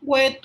Wait.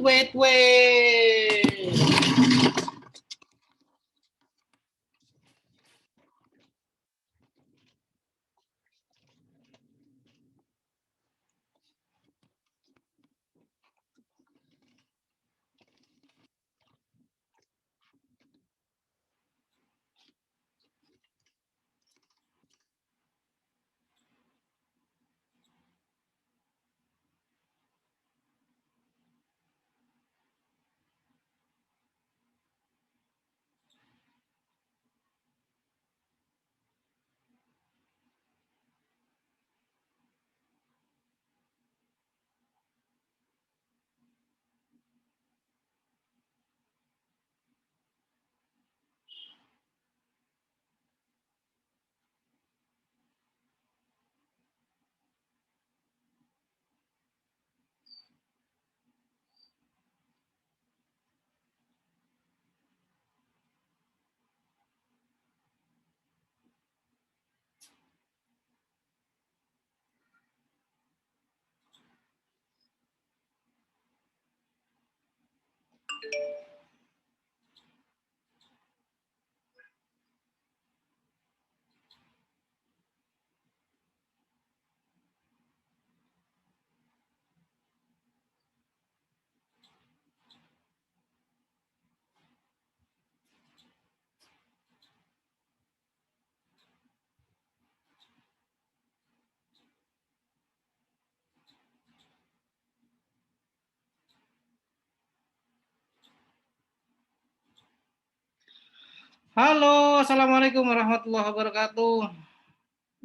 Halo, assalamualaikum warahmatullahi wabarakatuh.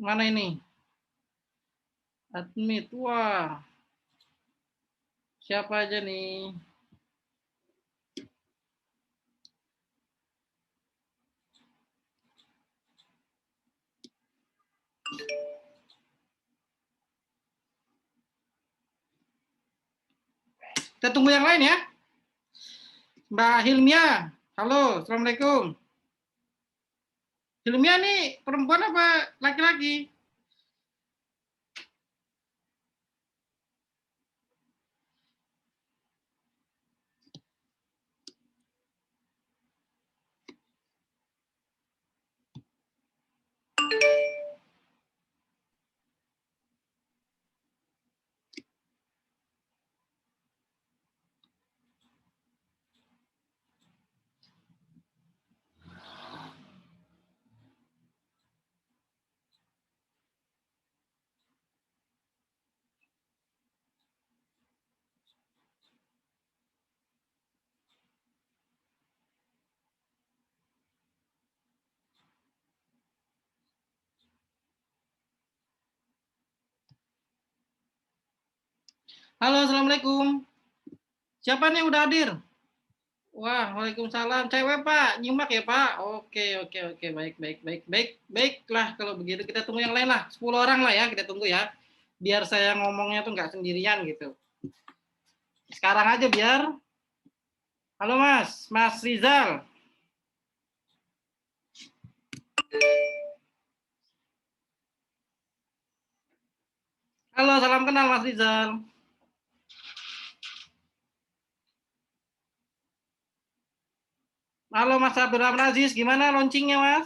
Mana ini? Admit, wah. Siapa aja nih? Kita tunggu yang lain ya. Mbak Hilmia, halo, assalamualaikum. Hilmia nih perempuan apa laki-laki? Halo, assalamualaikum. Siapa nih udah hadir? Wah, waalaikumsalam. Cewek Pak, nyimak ya Pak. Oke, baiklah kalau begitu kita tunggu yang lain lah. 10 orang lah ya kita tunggu ya. Biar saya ngomongnya tuh nggak sendirian gitu. Sekarang aja biar. Halo Mas Rizal. Halo, salam kenal Mas Rizal. Halo Mas Abdurrahman Aziz, gimana launchingnya Mas?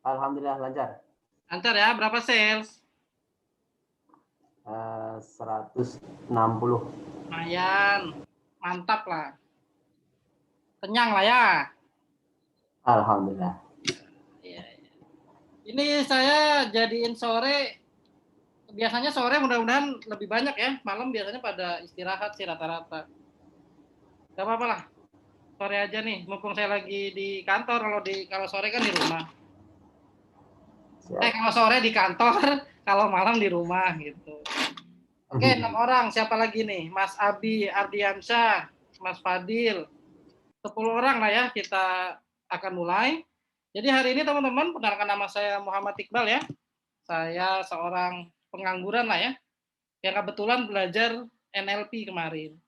Alhamdulillah lancar. Lancar ya, berapa sales? 160. Lumayan, mantap lah. Kenyang lah ya. Alhamdulillah. Ini saya jadiin sore, biasanya sore mudah-mudahan lebih banyak ya, malam biasanya pada istirahat sih rata-rata. Gak apa-apa lah, sore aja nih, mumpung saya lagi di kantor, kalau sore kan di rumah. Kalau sore di kantor, kalau malam di rumah gitu. Oke, 6 orang, siapa lagi nih? Mas Abi Ardiansyah, Mas Fadil, 10 orang lah ya, kita akan mulai. Jadi hari ini teman-teman, perkenalkan nama saya Muhammad Iqbal ya. Saya seorang pengangguran lah ya, yang kebetulan belajar NLP kemarin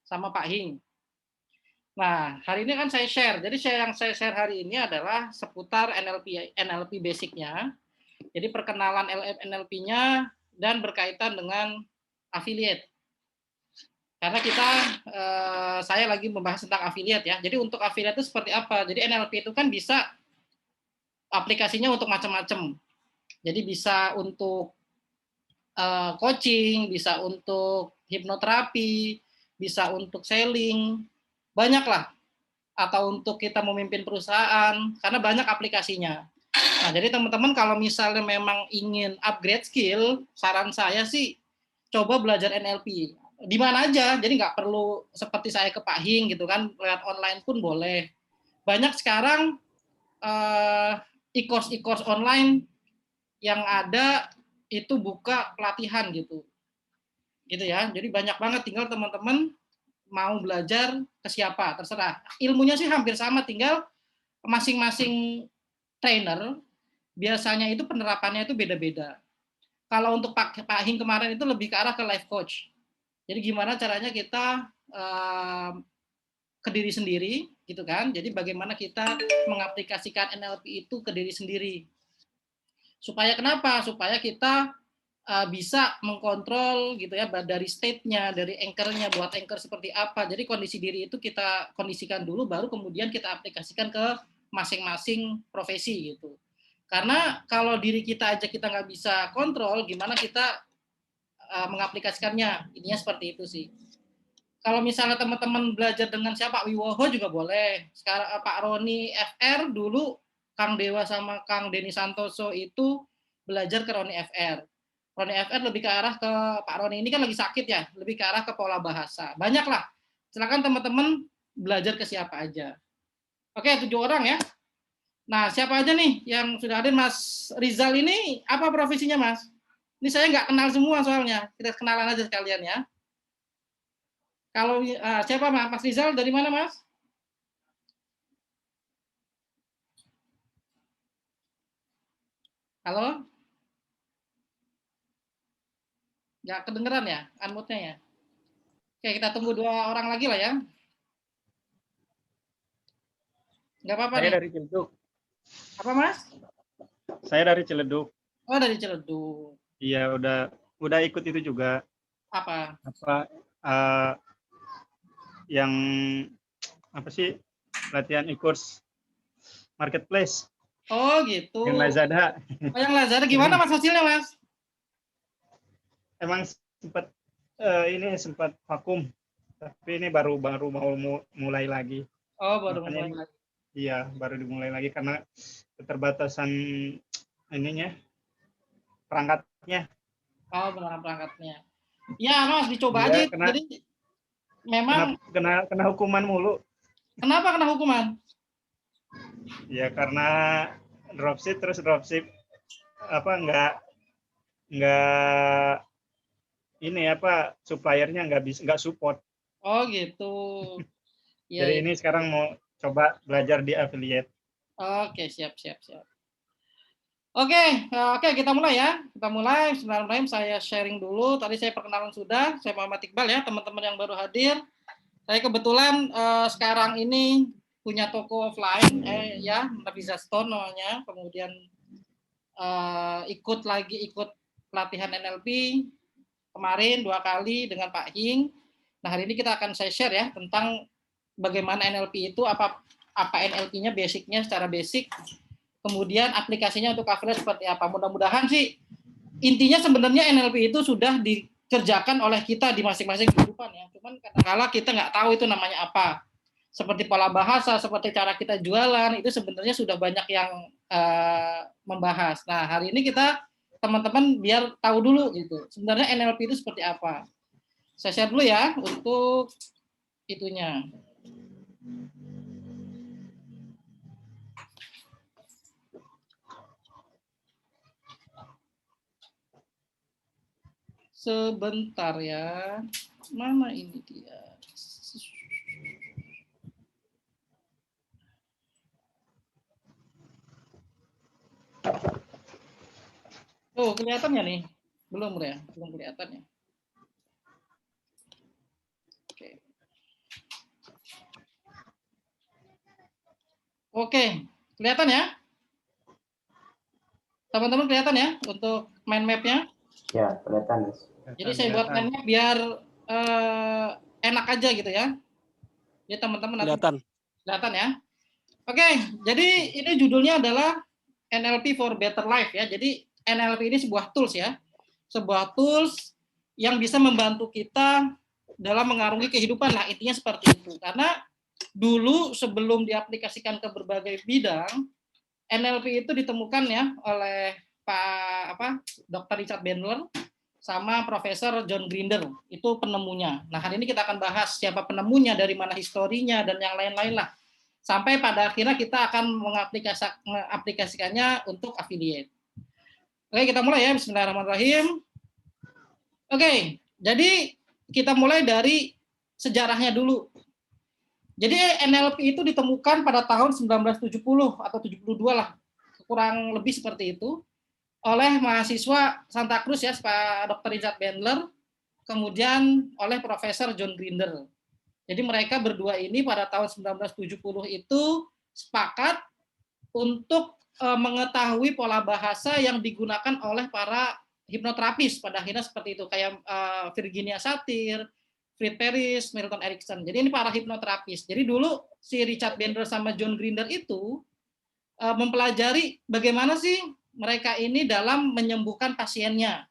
sama Pak Hing. Nah, hari ini kan saya share. Jadi yang saya share hari ini adalah seputar NLP basicnya. Jadi perkenalan NLP-nya dan berkaitan dengan affiliate. Karena saya lagi membahas tentang affiliate ya. Jadi untuk affiliate itu seperti apa? Jadi NLP itu kan bisa aplikasinya untuk macam-macam. Jadi bisa untuk coaching, bisa untuk hipnoterapi, bisa untuk selling, banyak lah. Atau untuk kita memimpin perusahaan, karena banyak aplikasinya. Nah, jadi teman-teman kalau misalnya memang ingin upgrade skill, saran saya sih coba belajar NLP. Di mana aja, jadi nggak perlu seperti saya ke Pak Hing gitu kan, lewat online pun boleh. Banyak sekarang e-course online yang ada itu buka pelatihan gitu ya. Jadi banyak banget, tinggal teman-teman mau belajar ke siapa, terserah. Ilmunya sih hampir sama, tinggal masing-masing trainer biasanya itu penerapannya itu beda-beda. Kalau untuk Pak Hing kemarin itu lebih ke arah ke life coach. Jadi gimana caranya kita ke diri sendiri gitu kan. Jadi bagaimana kita mengaplikasikan NLP itu ke diri sendiri. Supaya kenapa? Supaya kita bisa mengkontrol gitu ya dari state-nya, dari anchor-nya, buat anchor seperti apa. Jadi kondisi diri itu kita kondisikan dulu, baru kemudian kita aplikasikan ke masing-masing profesi gitu. Karena kalau diri kita aja kita nggak bisa kontrol, gimana kita mengaplikasikannya? Ininya seperti itu sih. Kalau misalnya teman-teman belajar dengan siapa, Wiwoho juga boleh. Sekarang Pak Roni FR dulu, Kang Dewa sama Kang Denny Santoso itu belajar ke Roni FR. Roni FR lebih ke arah ke Pak Roni ini kan lagi sakit ya, lebih ke arah ke pola bahasa. Banyak lah. Silakan teman-teman belajar ke siapa aja. Oke, 7 orang ya. Nah, siapa aja nih yang sudah hadir? Mas Rizal ini apa profesinya, Mas? Ini saya nggak kenal semua soalnya. Kita kenalan aja sekalian ya. Kalau siapa Mas Rizal dari mana, Mas? Halo? Nggak kedengeran ya unmute-nya ya? Oke, kita tunggu 2 orang lagi lah ya. Nggak apa-apa Saya nih. dari Ciledug. Apa, Mas? Saya dari Ciledug. Oh, dari Ciledug. Iya, udah ikut itu juga. Apa? Yang apa sih, latihan e-course marketplace Oh, gitu. yang Lazada. Oh, yang Lazada gimana Mas hasilnya, Mas? Emang sempat vakum, tapi ini baru mau mulai lagi. Oh, baru Makanya mulai lagi. Iya, baru dimulai lagi karena keterbatasan ininya, perangkatnya. Oh, perangkatnya. Ya, Mas, dicoba Iya, aja itu. Jadi memang kena hukuman mulu. kenapa kena hukuman? Ya karena dropship apa nggak ini apa suppliernya nggak support. Oh, gitu. Ya, Jadi ya. ini sekarang mau coba belajar di affiliate. Oke, siap. Oke, kita mulai ya. Kita mulai. Bismillahirrahmanirrahim. Saya sharing dulu. Tadi saya perkenalan sudah. Saya Muhammad Iqbal ya, teman-teman yang baru hadir. Saya kebetulan sekarang ini punya toko offline, ya, Nafisa Stone namanya. Kemudian ikut pelatihan NLP kemarin 2 kali dengan Pak Hing. Nah, hari ini kita akan saya share ya tentang bagaimana NLP itu, apa NLP-nya, basicnya secara basic. Kemudian aplikasinya untuk affiliate seperti apa. Mudah-mudahan sih intinya sebenarnya NLP itu sudah dikerjakan oleh kita di masing-masing kehidupan ya. Cuman kadang-kala kita nggak tahu itu namanya apa. Seperti pola bahasa, seperti cara kita jualan, itu sebenarnya sudah banyak yang membahas. Nah, hari ini kita teman-teman biar tahu dulu gitu. Sebenarnya NLP itu seperti apa. Saya share dulu ya untuk itunya. Sebentar ya. Mana ini dia? Oh, kelihatannya nih. Belum ya? Belum kelihatan ya. Oke. Oke, kelihatan ya? Teman-teman kelihatan ya untuk mind map-nya? Ya, kelihatan, Mas. Jadi saya buatkannya biar enak aja gitu ya. Jadi teman-teman nanti kelihatan ya. Oke, jadi ini judulnya adalah NLP for Better Life ya. Jadi NLP ini sebuah tools ya. Sebuah tools yang bisa membantu kita dalam mengarungi kehidupan lah, intinya seperti itu. Karena dulu sebelum diaplikasikan ke berbagai bidang, NLP itu ditemukan ya oleh Dr. Richard Bandler sama Profesor John Grinder, itu penemunya. Nah, hari ini kita akan bahas siapa penemunya, dari mana historinya, dan yang lain-lain lah. Sampai pada akhirnya kita akan mengaplikasikannya untuk affiliate. Oke, kita mulai ya, bismillahirrahmanirrahim. Oke, jadi kita mulai dari sejarahnya dulu. Jadi NLP itu ditemukan pada tahun 1970 atau 72 lah, kurang lebih seperti itu, oleh mahasiswa Santa Cruz ya, Pak Dr. Richard Bandler, kemudian oleh Profesor John Grinder. Jadi mereka berdua ini pada tahun 1970 itu sepakat untuk mengetahui pola bahasa yang digunakan oleh para hipnoterapis pada akhirnya seperti itu, kayak Virginia Satir, Fred Perris, Milton Erickson. Jadi ini para hipnoterapis. Jadi dulu si Richard Bandler sama John Grinder itu mempelajari bagaimana sih mereka ini dalam menyembuhkan pasiennya,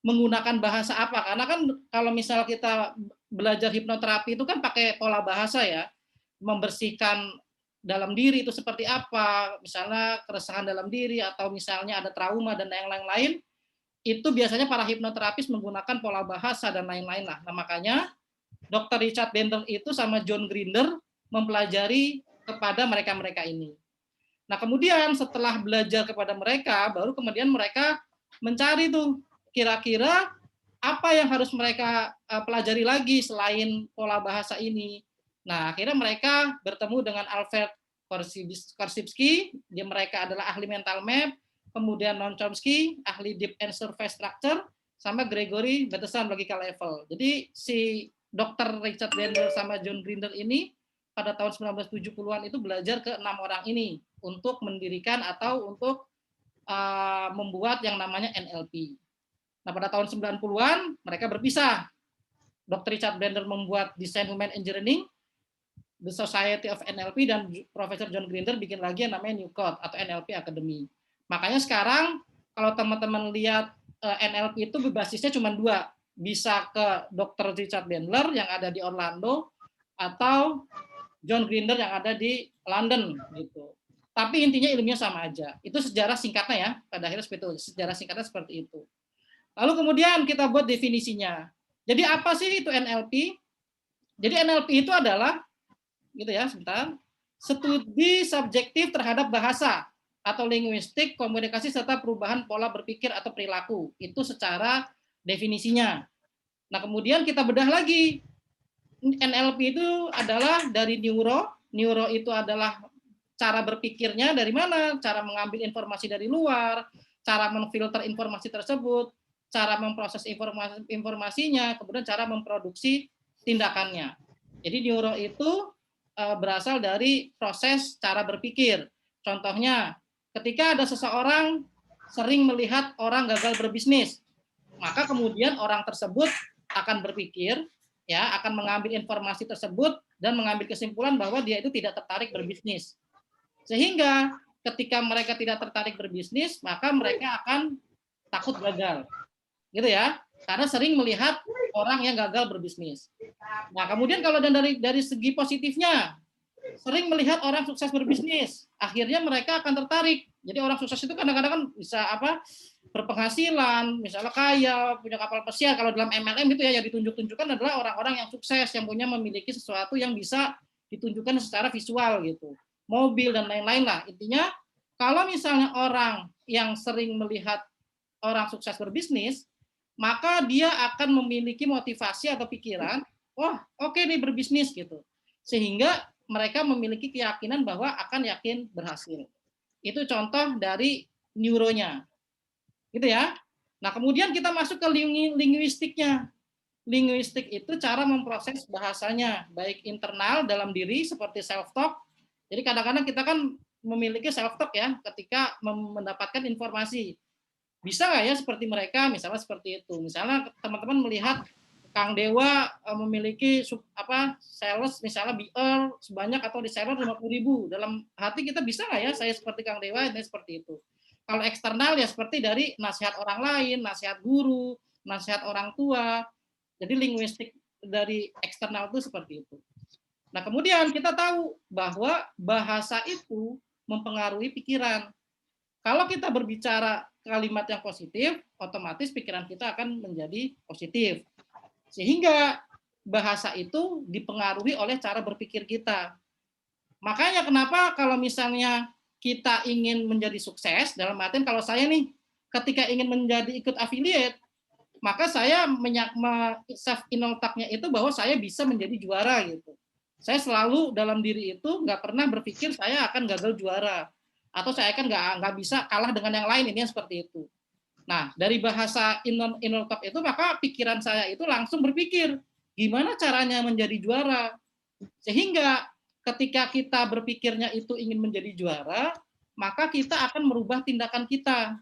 menggunakan bahasa apa. Karena kan kalau misal kita belajar hipnoterapi itu kan pakai pola bahasa ya, membersihkan dalam diri itu seperti apa, misalnya keresahan dalam diri atau misalnya ada trauma dan yang lain-lain, itu biasanya para hipnoterapis menggunakan pola bahasa dan lain-lain lah. Nah makanya Dr. Richard Bandler itu sama John Grinder mempelajari kepada mereka-mereka ini. Nah kemudian setelah belajar kepada mereka, baru kemudian mereka mencari tuh kira-kira apa yang harus mereka pelajari lagi selain pola bahasa ini. Nah akhirnya mereka bertemu dengan Alfred Korzybski, dia mereka adalah ahli mental map, kemudian Noam Chomsky, ahli deep and surface structure, sama Gregory Bateson logical level. Jadi si Dr. Richard Bandler sama John Grinder ini pada tahun 1970-an itu belajar ke 6 orang ini untuk mendirikan atau untuk membuat yang namanya NLP. Nah, pada tahun 90-an mereka berpisah. Dr. Richard Bandler membuat Design Human Engineering, The Society of NLP, dan Profesor John Grinder bikin lagi yang namanya New Code atau NLP Academy. Makanya sekarang kalau teman-teman lihat NLP itu basisnya cuma 2. Bisa ke Dr. Richard Bandler yang ada di Orlando atau John Grinder yang ada di London gitu. Tapi intinya ilmunya sama aja. Itu sejarah singkatnya ya. Pada akhirnya seperti itu. Sejarah singkatnya seperti itu. Lalu kemudian kita buat definisinya. Jadi apa sih itu NLP? Jadi NLP itu adalah gitu ya, sebentar. Studi subjektif terhadap bahasa atau linguistik, komunikasi serta perubahan pola berpikir atau perilaku. Itu secara definisinya. Nah, kemudian kita bedah lagi. NLP itu adalah dari neuro. Neuro itu adalah cara berpikirnya dari mana, cara mengambil informasi dari luar, cara memfilter informasi tersebut, cara memproses informasinya, kemudian cara memproduksi tindakannya. Jadi neuro itu berasal dari proses cara berpikir. Contohnya, ketika ada seseorang sering melihat orang gagal berbisnis, maka kemudian orang tersebut akan berpikir, ya, akan mengambil informasi tersebut dan mengambil kesimpulan bahwa dia itu tidak tertarik berbisnis. Sehingga ketika mereka tidak tertarik berbisnis, maka mereka akan takut gagal. Gitu ya. Karena sering melihat orang yang gagal berbisnis. Nah, kemudian kalau dari segi positifnya, sering melihat orang sukses berbisnis, akhirnya mereka akan tertarik. Jadi orang sukses itu kadang-kadang kan bisa berpenghasilan, misalnya kaya, punya kapal pesiar. Kalau dalam MLM itu ya yang ditunjuk-tunjukkan adalah orang-orang yang sukses, yang memiliki sesuatu yang bisa ditunjukkan secara visual gitu. Mobil dan lain-lain lah. Intinya kalau misalnya orang yang sering melihat orang sukses berbisnis, maka dia akan memiliki motivasi atau pikiran, wah oke nih berbisnis gitu. Sehingga mereka memiliki keyakinan bahwa akan yakin berhasil. Itu contoh dari neuronya. Gitu ya. Nah, kemudian kita masuk ke linguistiknya. Linguistik itu cara memproses bahasanya, baik internal dalam diri seperti self-talk. Jadi kadang-kadang kita kan memiliki self-talk ya ketika mendapatkan informasi. Bisa nggak ya seperti mereka, misalnya seperti itu. Misalnya teman-teman melihat Kang Dewa memiliki sales misalnya BR sebanyak atau di seller 50.000. Dalam hati kita bisa nggak ya saya seperti Kang Dewa, ini seperti itu. Kalau eksternal ya seperti dari nasihat orang lain, nasihat guru, nasihat orang tua. Jadi linguistik dari eksternal itu seperti itu. Nah, kemudian kita tahu bahwa bahasa itu mempengaruhi pikiran. Kalau kita berbicara kalimat yang positif, otomatis pikiran kita akan menjadi positif. Sehingga bahasa itu dipengaruhi oleh cara berpikir kita. Makanya kenapa kalau misalnya kita ingin menjadi sukses, dalam artian kalau saya nih, ketika ingin menjadi ikut affiliate, maka saya self inoltaknya itu bahwa saya bisa menjadi juara gitu. Saya selalu dalam diri itu nggak pernah berpikir saya akan gagal juara atau saya akan nggak bisa kalah dengan yang lain, ini seperti itu. Nah, dari bahasa inner talk itu maka pikiran saya itu langsung berpikir gimana caranya menjadi juara. Sehingga ketika kita berpikirnya itu ingin menjadi juara, maka kita akan merubah tindakan kita.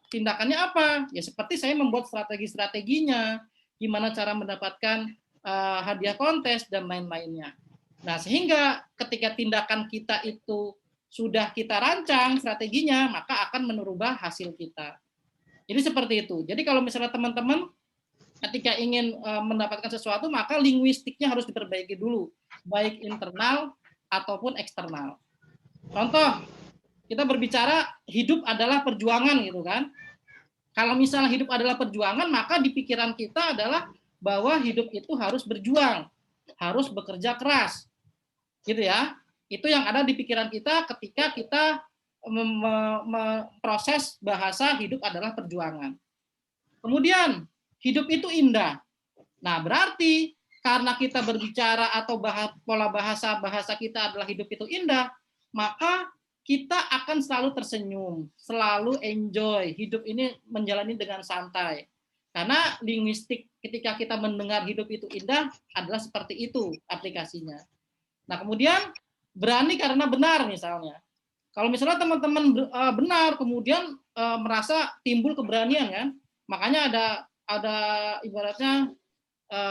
Tindakannya apa? Ya seperti saya membuat strategi-strateginya, gimana cara mendapatkan hadiah kontes dan lain-lainnya. Nah, sehingga ketika tindakan kita itu sudah kita rancang strateginya, maka akan merubah hasil kita. Jadi seperti itu. Jadi kalau misalnya teman-teman ketika ingin mendapatkan sesuatu, maka linguistiknya harus diperbaiki dulu, baik internal ataupun eksternal. Contoh, kita berbicara hidup adalah perjuangan gitu kan. Kalau misalnya hidup adalah perjuangan, maka di pikiran kita adalah bahwa hidup itu harus berjuang, harus bekerja keras. Gitu ya. Itu yang ada di pikiran kita ketika kita proses bahasa hidup adalah perjuangan. Kemudian hidup itu indah. Nah, berarti karena kita berbicara atau pola bahasa kita adalah hidup itu indah, maka kita akan selalu tersenyum, selalu enjoy. Hidup ini menjalani dengan santai. Karena linguistik ketika kita mendengar hidup itu indah adalah seperti itu aplikasinya. Nah, kemudian berani karena benar misalnya. Kalau misalnya teman-teman benar, kemudian merasa timbul keberanian kan, makanya ada ibaratnya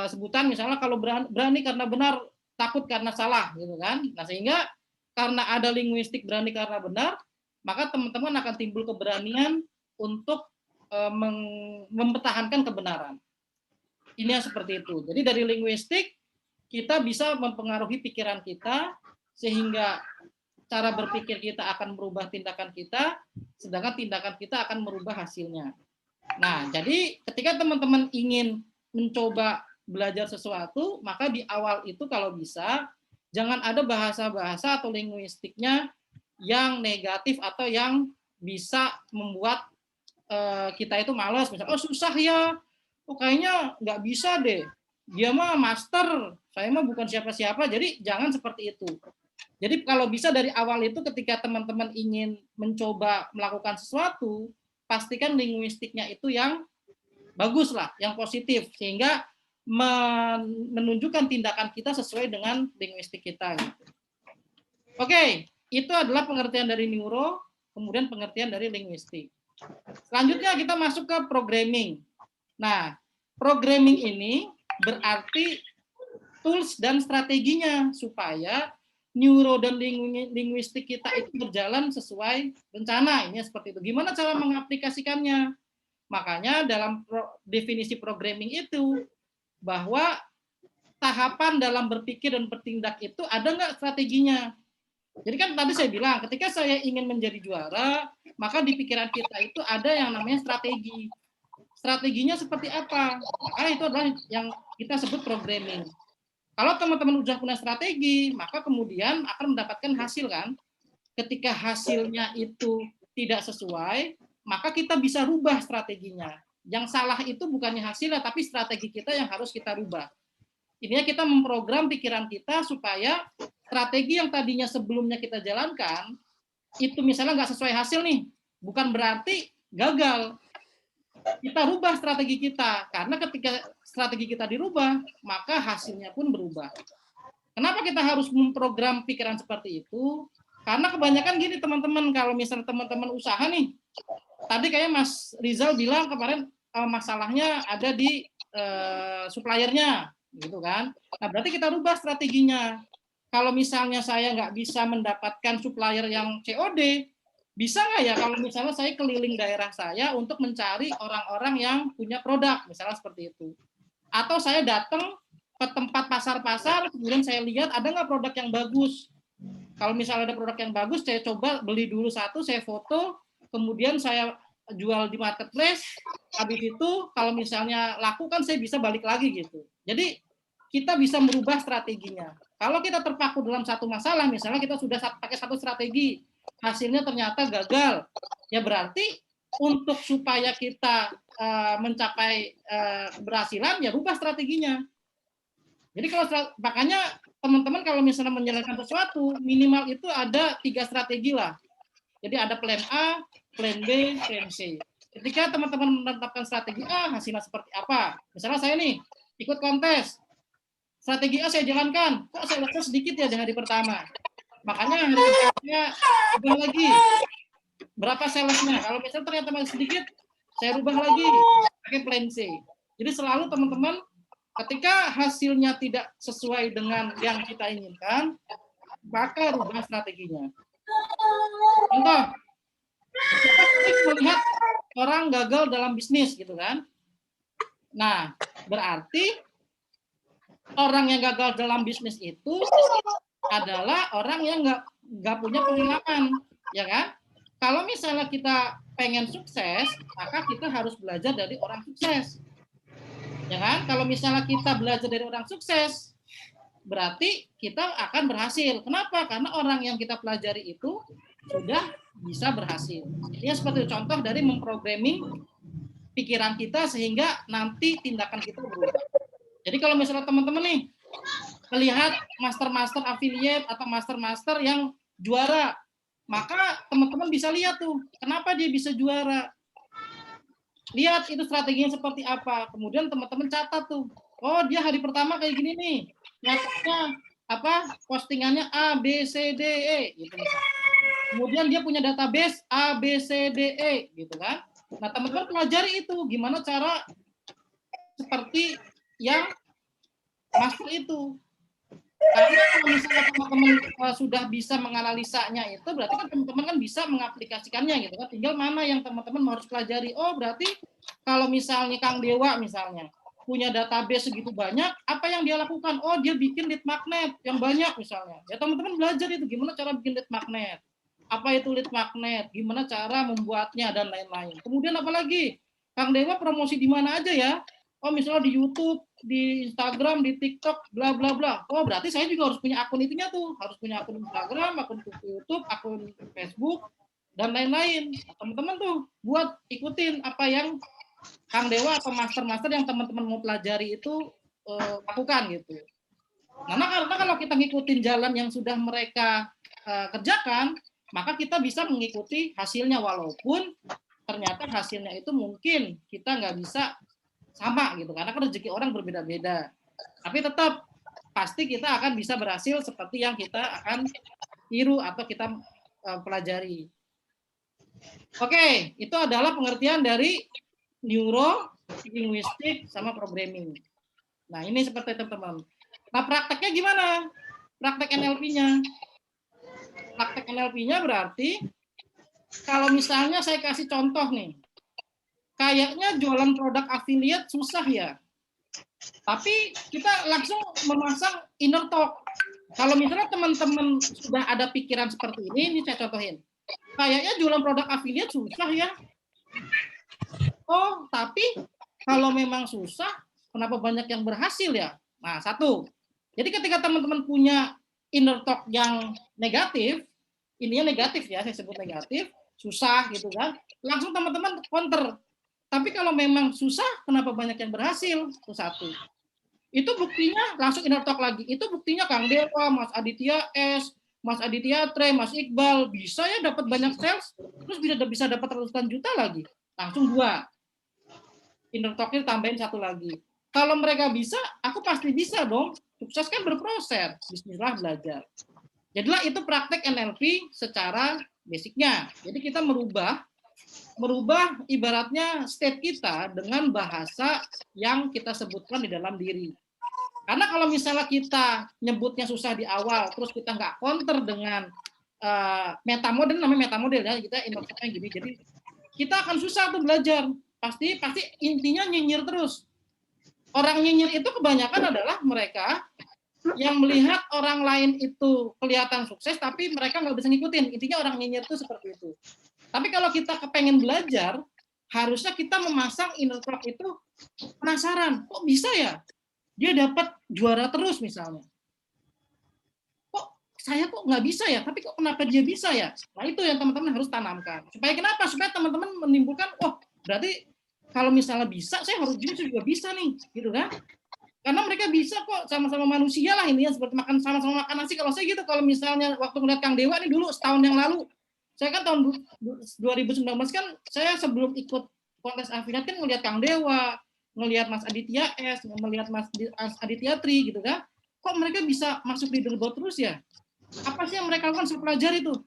sebutan misalnya kalau berani karena benar, takut karena salah gitu kan. Nah sehingga karena ada linguistik berani karena benar, maka teman-teman akan timbul keberanian untuk mempertahankan kebenaran. Ini yang seperti itu. Jadi dari linguistik kita bisa mempengaruhi pikiran kita sehingga cara berpikir kita akan merubah tindakan kita, sedangkan tindakan kita akan merubah hasilnya. Nah, jadi ketika teman-teman ingin mencoba belajar sesuatu, maka di awal itu kalau bisa, jangan ada bahasa-bahasa atau linguistiknya yang negatif atau yang bisa membuat kita itu malas. Misalnya, oh susah ya, oh kayaknya nggak bisa deh, dia mah master, saya mah bukan siapa-siapa, jadi jangan seperti itu. Jadi kalau bisa dari awal itu ketika teman-teman ingin mencoba melakukan sesuatu, pastikan linguistiknya itu yang bagus lah, yang positif, sehingga menunjukkan tindakan kita sesuai dengan linguistik kita. Oke, itu adalah pengertian dari neuro, kemudian pengertian dari linguistik. Selanjutnya kita masuk ke programming. Nah, programming ini berarti tools dan strateginya supaya neuro dan linguistik kita itu berjalan sesuai rencana. Ini seperti itu. Gimana cara mengaplikasikannya? Makanya dalam definisi programming itu bahwa tahapan dalam berpikir dan bertindak itu ada nggak strateginya? Jadi kan tadi saya bilang ketika saya ingin menjadi juara, maka di pikiran kita itu ada yang namanya strategi. Strateginya seperti apa? Nah, itu adalah yang kita sebut programming. Kalau teman-teman sudah punya strategi, maka kemudian akan mendapatkan hasil kan. Ketika hasilnya itu tidak sesuai, maka kita bisa rubah strateginya. Yang salah itu bukannya hasilnya, tapi strategi kita yang harus kita rubah. Intinya kita memprogram pikiran kita supaya strategi yang tadinya sebelumnya kita jalankan, itu misalnya nggak sesuai hasil nih, bukan berarti gagal. Kita rubah strategi kita, karena ketika strategi kita dirubah, maka hasilnya pun berubah. Kenapa kita harus memprogram pikiran seperti itu? Karena kebanyakan gini teman-teman, kalau misalnya teman-teman usaha nih, tadi kayak Mas Rizal bilang kemarin masalahnya ada di suppliernya, gitu kan? Nah, berarti kita rubah strateginya. Kalau misalnya saya nggak bisa mendapatkan supplier yang COD, bisa nggak ya kalau misalnya saya keliling daerah saya untuk mencari orang-orang yang punya produk, misalnya seperti itu. Atau saya datang ke tempat pasar-pasar, kemudian saya lihat ada nggak produk yang bagus. Kalau misalnya ada produk yang bagus, saya coba beli dulu satu, saya foto, kemudian saya jual di marketplace. Habis itu kalau misalnya laku kan saya bisa balik lagi gitu. Jadi kita bisa merubah strateginya. Kalau kita terpaku dalam satu masalah, misalnya kita sudah pakai satu strategi, hasilnya ternyata gagal, ya berarti untuk supaya kita mencapai keberhasilan, ya rubah strateginya. Jadi kalau makanya teman-teman kalau misalnya menjalankan sesuatu, minimal itu ada 3 strategi lah. Jadi ada plan A, plan B, plan C. Ketika teman-teman menetapkan strategi A, hasilnya seperti apa? Misalnya saya nih, ikut kontes. Strategi A saya jalankan, kok salesnya sedikit ya di hari pertama. Makanya hari keduanya ubah lagi. Berapa salesnya? Kalau misalnya ternyata masih sedikit, saya rubah lagi pakai plan C. Jadi selalu teman-teman ketika hasilnya tidak sesuai dengan yang kita inginkan, maka rubah strateginya. Contoh, kita sering melihat orang gagal dalam bisnis gitu kan. Nah, berarti orang yang gagal dalam bisnis itu adalah orang yang nggak punya pengalaman, ya kan? Kalau misalnya kita pengen sukses, maka kita harus belajar dari orang sukses. Ya kan? Kalau misalnya kita belajar dari orang sukses, berarti kita akan berhasil. Kenapa? Karena orang yang kita pelajari itu sudah bisa berhasil. Ini seperti contoh dari memprogramming pikiran kita sehingga nanti tindakan kita berubah. Jadi kalau misalnya teman-teman nih melihat master-master affiliate atau master-master yang juara, maka teman-teman bisa lihat tuh kenapa dia bisa juara. Lihat itu strateginya seperti apa. Kemudian teman-teman catat tuh. Oh, dia hari pertama kayak gini nih. Nyatanya apa? Postingannya A B C D E gitu misalnya. Kemudian dia punya database A B C D E gitu kan. Nah, teman-teman pelajari itu gimana cara seperti yang master itu. Karena kalau misalnya teman-teman sudah bisa menganalisanya itu, berarti kan teman-teman kan bisa mengaplikasikannya gitu kan. Tinggal mana yang teman-teman harus pelajari. Oh, berarti kalau misalnya Kang Dewa misalnya punya database segitu banyak, apa yang dia lakukan? Oh, dia bikin lead magnet yang banyak misalnya. Ya teman-teman belajar itu gimana cara bikin lead magnet. Apa itu lead magnet? Gimana cara membuatnya dan lain-lain. Kemudian apa lagi? Kang Dewa promosi di mana aja ya? Oh, misalnya di YouTube, di Instagram, di TikTok, bla bla bla. Oh, berarti saya juga harus punya akun itunya tuh. Harus punya akun Instagram, akun YouTube, akun Facebook, dan lain-lain. Nah, teman-teman tuh buat ikutin apa yang Kang Dewa atau master-master yang teman-teman mau pelajari itu lakukan gitu. Nah, karena kalau kita ngikutin jalan yang sudah mereka kerjakan, maka kita bisa mengikuti hasilnya walaupun ternyata hasilnya itu mungkin kita nggak bisa sama gitu karena kan rezeki orang berbeda-beda. Tapi tetap pasti kita akan bisa berhasil seperti yang kita akan tiru atau kita pelajari. Oke, itu adalah pengertian dari neuro, linguistik, sama programming. Nah, ini seperti teman-teman. Nah, prakteknya gimana? Praktek NLP-nya. Praktek NLP-nya berarti kalau misalnya saya kasih contoh nih, kayaknya jualan produk affiliate susah ya. Tapi kita langsung memasang inner talk. Kalau misalnya teman-teman sudah ada pikiran seperti ini saya contohin. Kayaknya jualan produk affiliate susah ya. Oh, tapi kalau memang susah, kenapa banyak yang berhasil ya? Nah, satu. Jadi ketika teman-teman punya inner talk yang negatif, ininya negatif ya, saya sebut negatif, susah gitu kan, langsung teman-teman counter. Tapi kalau memang susah, kenapa banyak yang berhasil? Itu satu. Itu buktinya langsung inner talk lagi. Itu buktinya Kang Dewa, Mas Aditya S, Mas Aditya Tre, Mas Iqbal bisa ya dapat banyak sales, terus bisa dapat ratusan juta lagi. Langsung 2. Inner talk-nya tambahin 1 lagi. Kalau mereka bisa, aku pasti bisa dong. Sukses kan berproses. Bismillah belajar. Jadilah itu praktek NLP secara basicnya. Jadi kita merubah merubah ibaratnya state kita dengan bahasa yang kita sebutkan di dalam diri. Karena kalau misalnya kita nyebutnya susah di awal, terus kita nggak counter dengan metamodel, namanya metamodel ya, kita introspeknya gini, jadi kita akan susah tuh belajar. Pasti intinya nyinyir terus. Orang nyinyir itu kebanyakan adalah mereka yang melihat orang lain itu kelihatan sukses, tapi mereka nggak bisa ngikutin. Intinya orang nyinyir itu seperti itu. Tapi kalau kita kepengen belajar, harusnya kita memasang inner clock itu penasaran, kok bisa ya? Dia dapat juara terus misalnya. Kok saya kok nggak bisa ya? Tapi kok kenapa dia bisa ya? Nah itu yang teman-teman harus tanamkan. Supaya kenapa? Supaya teman-teman menimbulkan, oh berarti kalau misalnya bisa, saya harus juga bisa nih, gitu kan? Karena mereka bisa kok, sama-sama manusia lah intinya, seperti makan sama-sama makan nasi. Kalau saya gitu, kalau misalnya waktu ngeliat Kang Dewa nih dulu setahun yang lalu, saya kan tahun 2019 kan saya sebelum ikut kontes afiliat kan ngeliat Kang Dewa, ngelihat Mas Aditya S, ngelihat Mas Aditya Tri gitu kan. Kok mereka bisa masuk leaderboard terus ya? Apa sih yang mereka lakukan? Saya pelajari tuh.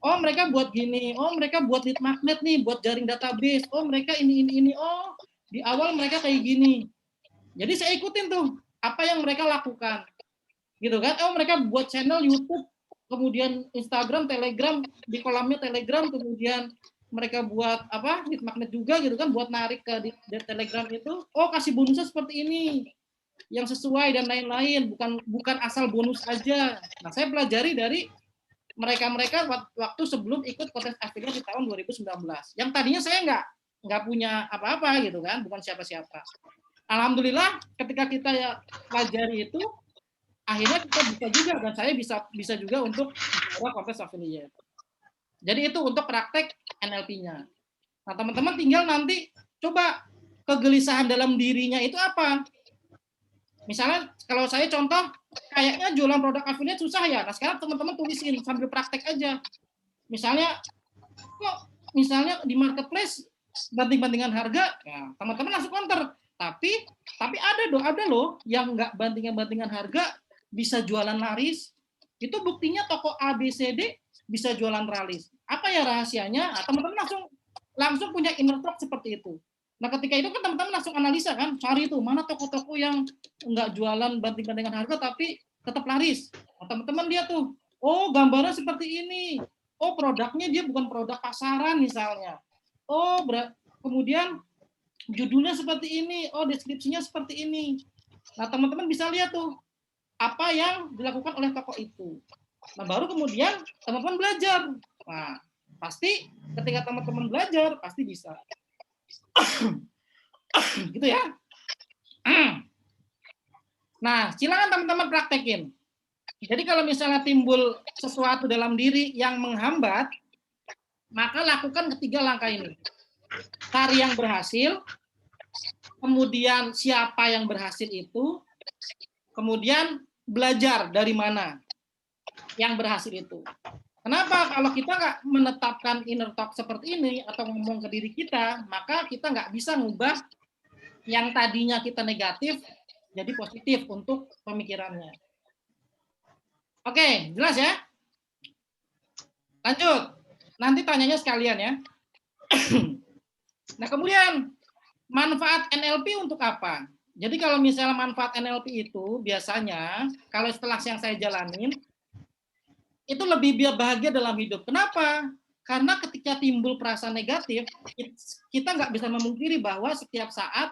Oh mereka buat gini, oh mereka buat lead magnet nih, buat jaring database, oh mereka ini, oh di awal mereka kayak gini. Jadi saya ikutin tuh apa yang mereka lakukan, gitu kan? Oh mereka buat channel YouTube, kemudian Instagram, Telegram, di kolamnya Telegram, kemudian mereka buat apa lead magnet juga gitu kan, buat narik ke di Telegram itu. Oh kasih bonusnya seperti ini, yang sesuai dan lain-lain, bukan asal bonus aja. Nah saya pelajari dari mereka waktu sebelum ikut kontes afiliat di tahun 2019. Yang tadinya saya nggak punya apa-apa gitu kan, bukan siapa-siapa. Alhamdulillah ketika kita ya pelajari itu, akhirnya kita bisa juga dan saya bisa juga untuk kontes afiliat. Jadi itu untuk praktek NLP-nya. Nah teman-teman tinggal nanti coba kegelisahan dalam dirinya itu apa. Misalnya kalau saya contoh, kayaknya jualan produk affiliate susah ya. Nah sekarang teman-teman tulisin sambil praktek aja. Misalnya, kok misalnya di marketplace banting-bantingan harga, ya teman-teman langsung counter. Tapi ada loh yang nggak bantingan-bantingan harga bisa jualan laris. Itu buktinya toko ABCD bisa jualan laris. Apa ya rahasianya? Nah, teman-teman langsung punya inner thought seperti itu. Nah ketika itu kan teman-teman langsung analisa kan, cari tuh mana toko-toko yang nggak jualan banting-bantingan harga tapi tetap laris. Nah, teman-teman lihat tuh, oh gambarnya seperti ini, oh produknya dia bukan produk pasaran misalnya, oh kemudian judulnya seperti ini, oh deskripsinya seperti ini. Nah teman-teman bisa lihat tuh apa yang dilakukan oleh toko itu. Nah baru kemudian teman-teman belajar. Nah pasti ketika teman-teman belajar pasti bisa. Gitu ya. Nah, silakan teman-teman praktekin. Jadi kalau misalnya timbul sesuatu dalam diri yang menghambat, maka lakukan ketiga langkah ini. Cari yang berhasil, kemudian siapa yang berhasil itu, kemudian belajar dari mana yang berhasil itu. Kenapa? Kalau kita nggak menetapkan inner talk seperti ini atau ngomong ke diri kita, maka kita nggak bisa ngubah yang tadinya kita negatif jadi positif untuk pemikirannya. Oke, jelas ya? Lanjut. Nanti tanyanya sekalian ya. Nah, kemudian manfaat NLP untuk apa? Jadi kalau misalnya manfaat NLP itu biasanya kalau setelah yang saya jalanin itu lebih bahagia dalam hidup. Kenapa? Karena ketika timbul perasaan negatif, kita nggak bisa memungkiri bahwa setiap saat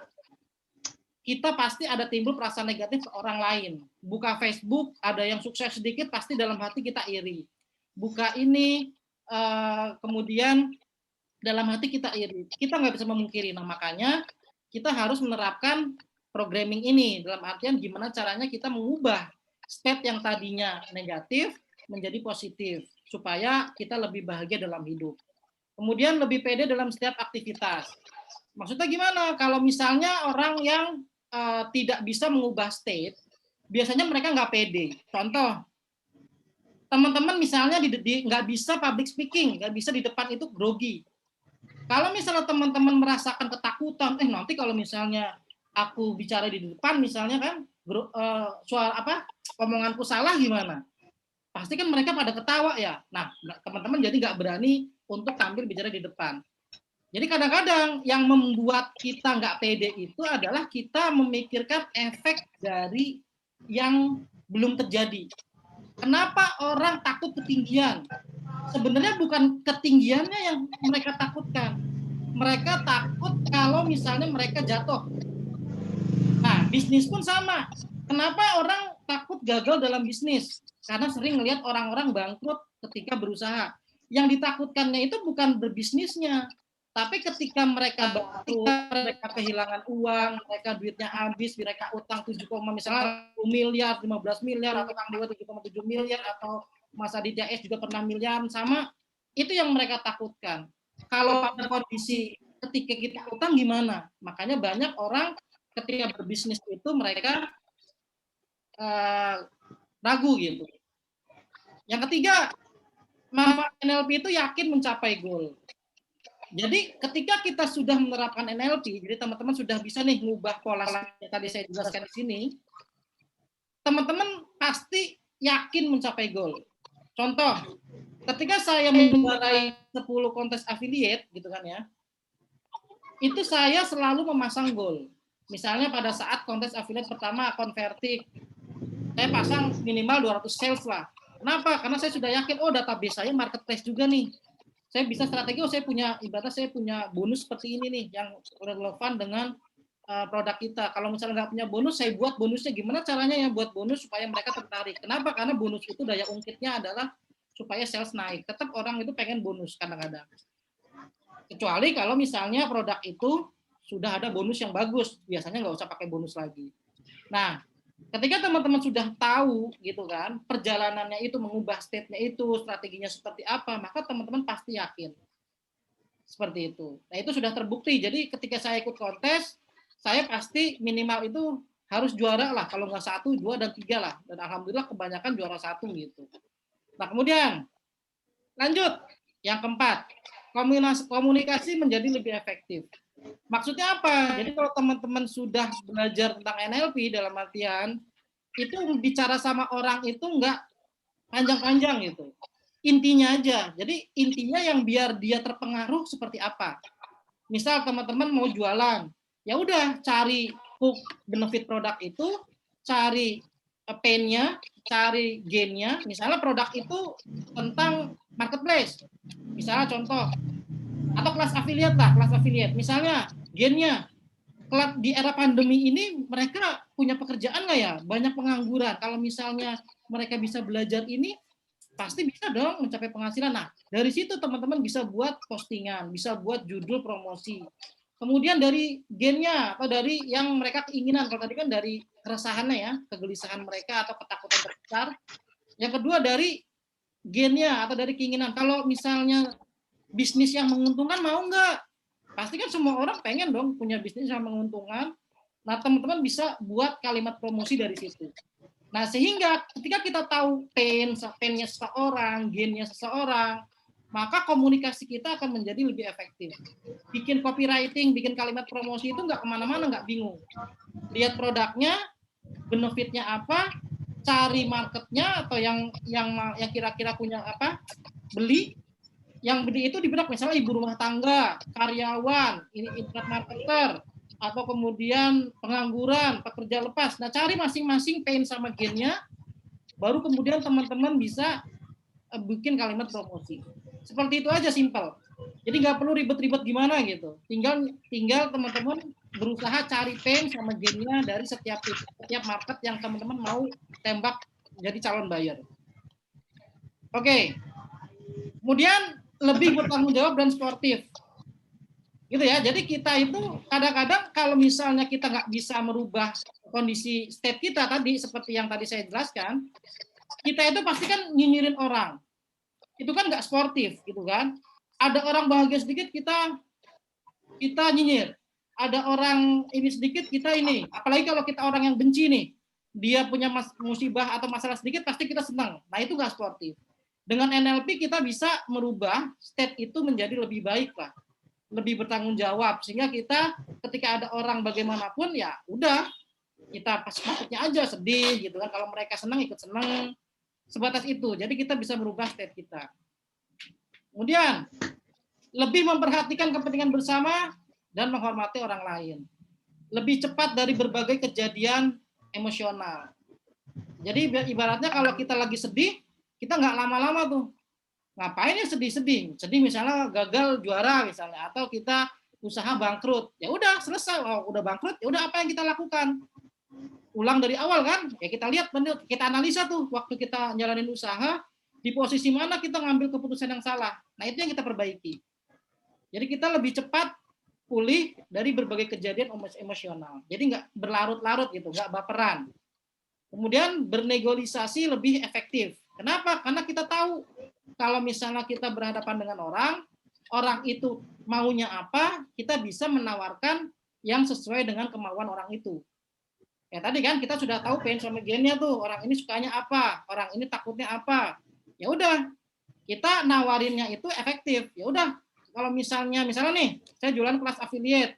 kita pasti ada timbul perasaan negatif ke orang lain. Buka Facebook, ada yang sukses sedikit, pasti dalam hati kita iri. Buka ini, kemudian dalam hati kita iri. Kita nggak bisa memungkiri. Nah, makanya kita harus menerapkan programming ini. Dalam artian gimana caranya kita mengubah state yang tadinya negatif menjadi positif. Supaya kita lebih bahagia dalam hidup. Kemudian lebih pede dalam setiap aktivitas. Maksudnya gimana? Kalau misalnya orang yang tidak bisa mengubah state, biasanya mereka nggak pede. Contoh, teman-teman misalnya nggak bisa public speaking, nggak bisa di depan itu grogi. Kalau misalnya teman-teman merasakan ketakutan, nanti kalau misalnya aku bicara di depan, misalnya kan suara omonganku salah gimana? Pasti kan mereka pada ketawa ya. Nah, teman-teman jadi nggak berani untuk tampil bicara di depan. Jadi kadang-kadang yang membuat kita nggak pede itu adalah kita memikirkan efek dari yang belum terjadi. Kenapa orang takut ketinggian? Sebenarnya bukan ketinggiannya yang mereka takutkan. Mereka takut kalau misalnya mereka jatuh. Nah, bisnis pun sama. Kenapa orang takut gagal dalam bisnis? Karena sering melihat orang-orang bangkrut ketika berusaha. Yang ditakutkannya itu bukan berbisnisnya, tapi ketika mereka bangkrut, mereka kehilangan uang, mereka duitnya habis, mereka utang 7, misalnya 1 miliar, 15 miliar, atau Kang Dewa 7,7 miliar, atau Mas Aditya S juga pernah miliar, sama. Itu yang mereka takutkan. Kalau pada kondisi ketika kita utang gimana? Makanya banyak orang ketika berbisnis itu mereka ragu gitu. Yang ketiga, manfaat NLP itu yakin mencapai goal. Jadi ketika kita sudah menerapkan NLP, jadi teman-teman sudah bisa nih ngubah pola yang tadi saya jelaskan di sini, teman-teman pasti yakin mencapai goal. Contoh, ketika saya menjuarai 10 kontes affiliate gitu kan ya, itu saya selalu memasang goal. Misalnya pada saat kontes affiliate pertama konvertik, saya pasang minimal 200 sales lah. Kenapa? Karena saya sudah yakin, oh database saya marketplace juga nih. Saya bisa strategi, oh saya punya, ibaratnya saya punya bonus seperti ini nih, yang relevan dengan produk kita. Kalau misalnya nggak punya bonus, saya buat bonusnya. Gimana caranya ya buat bonus supaya mereka tertarik? Kenapa? Karena bonus itu daya ungkitnya adalah supaya sales naik. Tetap orang itu pengen bonus kadang-kadang. Kecuali kalau misalnya produk itu sudah ada bonus yang bagus, biasanya nggak usah pakai bonus lagi. Nah, ketika teman-teman sudah tahu gitu kan, perjalanannya itu mengubah state-nya itu, strateginya seperti apa, maka teman-teman pasti yakin. Seperti itu. Nah, itu sudah terbukti. Jadi ketika saya ikut kontes, saya pasti minimal itu harus juara lah, kalau nggak 1, 2, dan 3 lah. Dan alhamdulillah kebanyakan juara 1 gitu. Nah, kemudian lanjut. Yang keempat, komunikasi menjadi lebih efektif. Maksudnya apa? Jadi kalau teman-teman sudah belajar tentang NLP dalam artian itu bicara sama orang itu nggak panjang-panjang gitu. Intinya aja. Jadi intinya yang biar dia terpengaruh seperti apa. Misal teman-teman mau jualan, ya udah cari hook benefit produk itu, cari pain-nya, cari gain-nya. Misalnya produk itu tentang marketplace. Misalnya contoh, atau kelas affiliate lah, kelas affiliate. Misalnya gain-nya, di era pandemi ini mereka punya pekerjaan nggak ya? Banyak pengangguran. Kalau misalnya mereka bisa belajar ini, pasti bisa dong mencapai penghasilan. Nah, dari situ teman-teman bisa buat postingan, bisa buat judul promosi. Kemudian dari gain-nya atau dari yang mereka keinginan. Kalau tadi kan dari keresahannya ya, kegelisahan mereka atau ketakutan terbesar. Yang kedua dari gain-nya atau dari keinginan. Kalau misalnya bisnis yang menguntungkan mau nggak? Pasti kan semua orang pengen dong punya bisnis yang menguntungkan. Nah, teman-teman bisa buat kalimat promosi dari situ. Nah, sehingga ketika kita tahu pain-nya seseorang, gain-nya seseorang, maka komunikasi kita akan menjadi lebih efektif. Bikin copywriting, bikin kalimat promosi itu nggak kemana-mana, nggak bingung. Lihat produknya, benefitnya apa, cari marketnya atau yang kira-kira punya apa, beli. Yang beli itu di blog misalnya ibu rumah tangga, karyawan, ini internet marketer, atau kemudian pengangguran, pekerja lepas. Nah, cari masing-masing pain sama gain-nya, baru kemudian teman-teman bisa bikin kalimat promosi. Seperti itu aja, simple. Jadi nggak perlu ribet-ribet gimana gitu. Tinggal teman-teman berusaha cari pain sama gain-nya dari setiap market yang teman-teman mau tembak jadi calon buyer. Oke. Kemudian lebih bertanggung jawab dan sportif. Gitu ya. Jadi kita itu kadang-kadang kalau misalnya kita nggak bisa merubah kondisi state kita tadi seperti yang tadi saya jelaskan, kita itu pasti kan nyinyirin orang. Itu kan nggak sportif gitu kan. Ada orang bahagia sedikit kita nyinyir. Ada orang ini sedikit kita ini. Apalagi kalau kita orang yang benci nih, dia punya musibah atau masalah sedikit pasti kita senang. Nah, itu nggak sportif. Dengan NLP kita bisa merubah state itu menjadi lebih baik lah, lebih bertanggung jawab, sehingga kita ketika ada orang bagaimanapun ya udah kita pas maksudnya aja sedih gitu kan, kalau mereka senang ikut senang, sebatas itu. Jadi kita bisa merubah state kita. Kemudian lebih memperhatikan kepentingan bersama dan menghormati orang lain. Lebih cepat dari berbagai kejadian emosional. Jadi ibaratnya kalau kita lagi sedih, kita nggak lama-lama tuh. Ngapain ya sedih-sedih? Sedih misalnya gagal juara misalnya, atau kita usaha bangkrut. Ya udah selesai, udah bangkrut, ya udah apa yang kita lakukan? Ulang dari awal kan? Ya kita lihat, kita analisa tuh waktu kita jalanin usaha, di posisi mana kita ngambil keputusan yang salah. Nah itu yang kita perbaiki. Jadi kita lebih cepat pulih dari berbagai kejadian emosional. Jadi nggak berlarut-larut gitu, nggak baperan. Kemudian bernegosiasi lebih efektif. Kenapa? Karena kita tahu kalau misalnya kita berhadapan dengan orang itu maunya apa, kita bisa menawarkan yang sesuai dengan kemauan orang itu. Ya tadi kan kita sudah tahu pain sama gain-nya tuh, orang ini sukanya apa, orang ini takutnya apa. Ya udah, kita nawarinnya itu efektif. Ya udah, kalau misalnya nih, saya jualan kelas affiliate.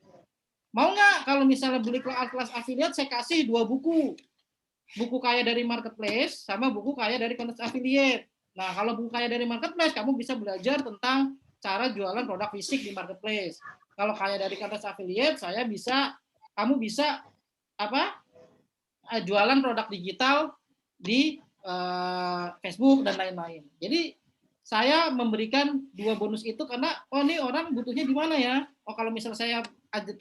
Mau nggak kalau misalnya beli kelas affiliate, saya kasih 2 buku. Buku kaya dari marketplace sama buku kaya dari kelas affiliate. Nah, kalau buku kaya dari marketplace, kamu bisa belajar tentang cara jualan produk fisik di marketplace. Kalau kaya dari kelas affiliate, kamu bisa jualan produk digital di Facebook dan lain-lain. Jadi saya memberikan 2 bonus itu karena ini orang butuhnya di mana ya? Kalau misalnya saya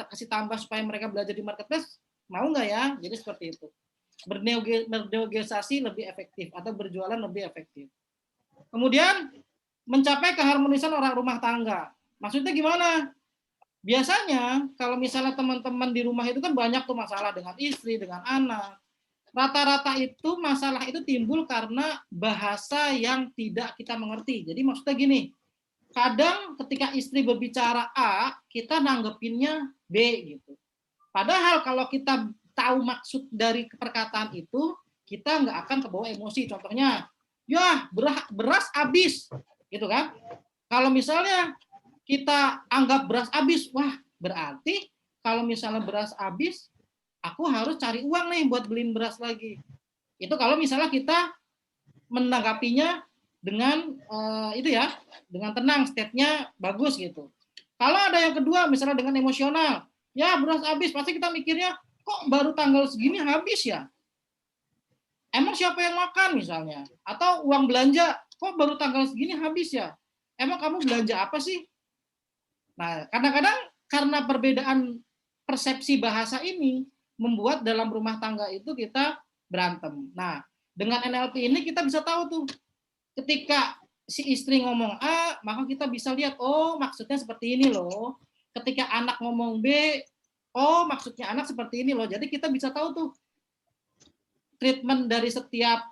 kasih tambah supaya mereka belajar di marketplace, mau nggak ya? Jadi seperti itu. Bernegosiasi lebih efektif atau berjualan lebih efektif. Kemudian mencapai keharmonisan orang rumah tangga. Maksudnya gimana? Biasanya kalau misalnya teman-teman di rumah itu kan banyak tuh masalah dengan istri, dengan anak. Rata-rata itu masalah itu timbul karena bahasa yang tidak kita mengerti. Jadi maksudnya gini, kadang ketika istri berbicara A, kita nanggepinnya B gitu. Padahal kalau kita tahu maksud dari perkataan itu, kita nggak akan kebawa emosi. Contohnya, ya beras habis, gitu kan? Kalau misalnya kita anggap beras habis, wah berarti kalau misalnya beras habis, aku harus cari uang nih buat beliin beras lagi. Itu kalau misalnya kita menanggapinya dengan dengan tenang, state-nya bagus gitu. Kalau ada yang kedua, misalnya dengan emosional, ya beras habis, pasti kita mikirnya, kok baru tanggal segini habis ya? Emang siapa yang makan misalnya? Atau uang belanja, kok baru tanggal segini habis ya? Emang kamu belanja apa sih? Nah, kadang-kadang karena perbedaan persepsi bahasa ini, membuat dalam rumah tangga itu kita berantem. Nah, dengan NLP ini kita bisa tahu tuh, ketika si istri ngomong A, maka kita bisa lihat, oh maksudnya seperti ini loh. Ketika anak ngomong B, oh maksudnya anak seperti ini loh. Jadi kita bisa tahu tuh treatment dari setiap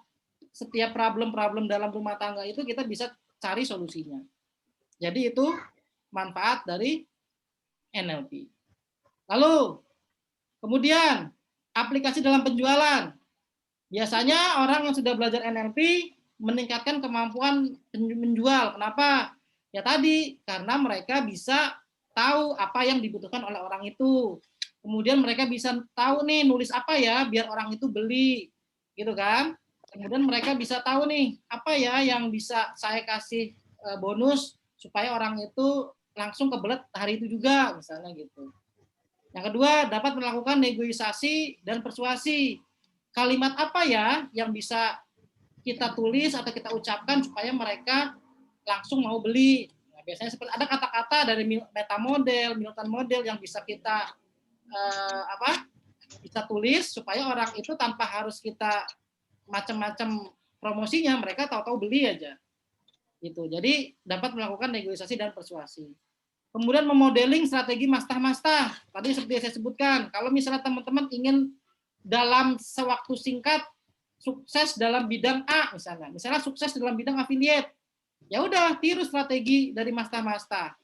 problem-problem dalam rumah tangga itu kita bisa cari solusinya. Jadi itu manfaat dari NLP. Lalu kemudian aplikasi dalam penjualan. Biasanya orang yang sudah belajar NLP meningkatkan kemampuan menjual. Kenapa? Ya tadi, karena mereka bisa tahu apa yang dibutuhkan oleh orang itu. Kemudian mereka bisa tahu nih nulis apa ya biar orang itu beli. Gitu kan? Kemudian mereka bisa tahu nih apa ya yang bisa saya kasih bonus supaya orang itu langsung kebelet hari itu juga, misalnya gitu. Yang kedua, dapat melakukan negosiasi dan persuasi. Kalimat apa ya yang bisa kita tulis atau kita ucapkan supaya mereka langsung mau beli. Nah, biasanya seperti ada kata-kata dari meta model, Milton model yang bisa kita bisa tulis supaya orang itu tanpa harus kita macam-macam promosinya, mereka tahu-tahu beli aja. Gitu. Jadi dapat melakukan negosiasi dan persuasi. Kemudian memodeling strategi mastah-mastah. Tadi seperti saya sebutkan, kalau misalnya teman-teman ingin dalam sewaktu singkat sukses dalam bidang A misalnya sukses dalam bidang affiliate, ya udah tiru strategi dari mastah-mastah.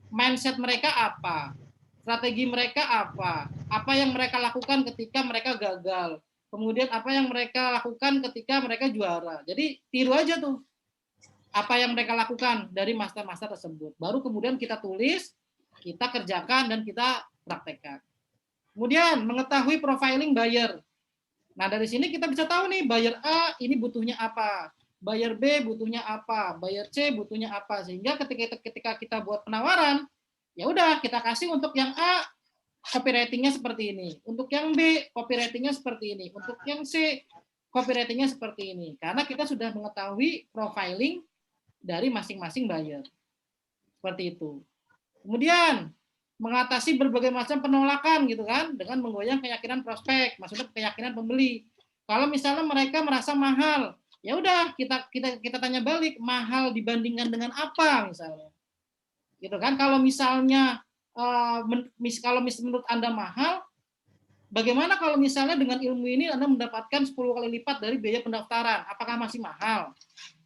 Mindset mereka apa? Strategi mereka apa yang mereka lakukan ketika mereka gagal. Kemudian apa yang mereka lakukan ketika mereka juara. Jadi tiru aja tuh apa yang mereka lakukan dari master-master tersebut. Baru kemudian kita tulis, kita kerjakan, dan kita praktekkan. Kemudian mengetahui profiling buyer. Nah dari sini kita bisa tahu nih buyer A ini butuhnya apa. buyer B butuhnya apa, buyer C butuhnya apa, sehingga ketika kita buat penawaran, ya udah kita kasih untuk yang A copywritingnya seperti ini, untuk yang B copywritingnya seperti ini, untuk yang C copywritingnya seperti ini, karena kita sudah mengetahui profiling dari masing-masing buyer. Seperti itu. Kemudian mengatasi berbagai macam penolakan gitu kan, dengan menggoyang keyakinan prospek, maksudnya keyakinan pembeli. Kalau misalnya mereka merasa mahal, ya udah kita tanya balik, mahal dibandingkan dengan apa misalnya. Gitu kan? Kalau misalnya kalau menurut Anda mahal, bagaimana kalau misalnya dengan ilmu ini Anda mendapatkan 10 kali lipat dari biaya pendaftaran? Apakah masih mahal?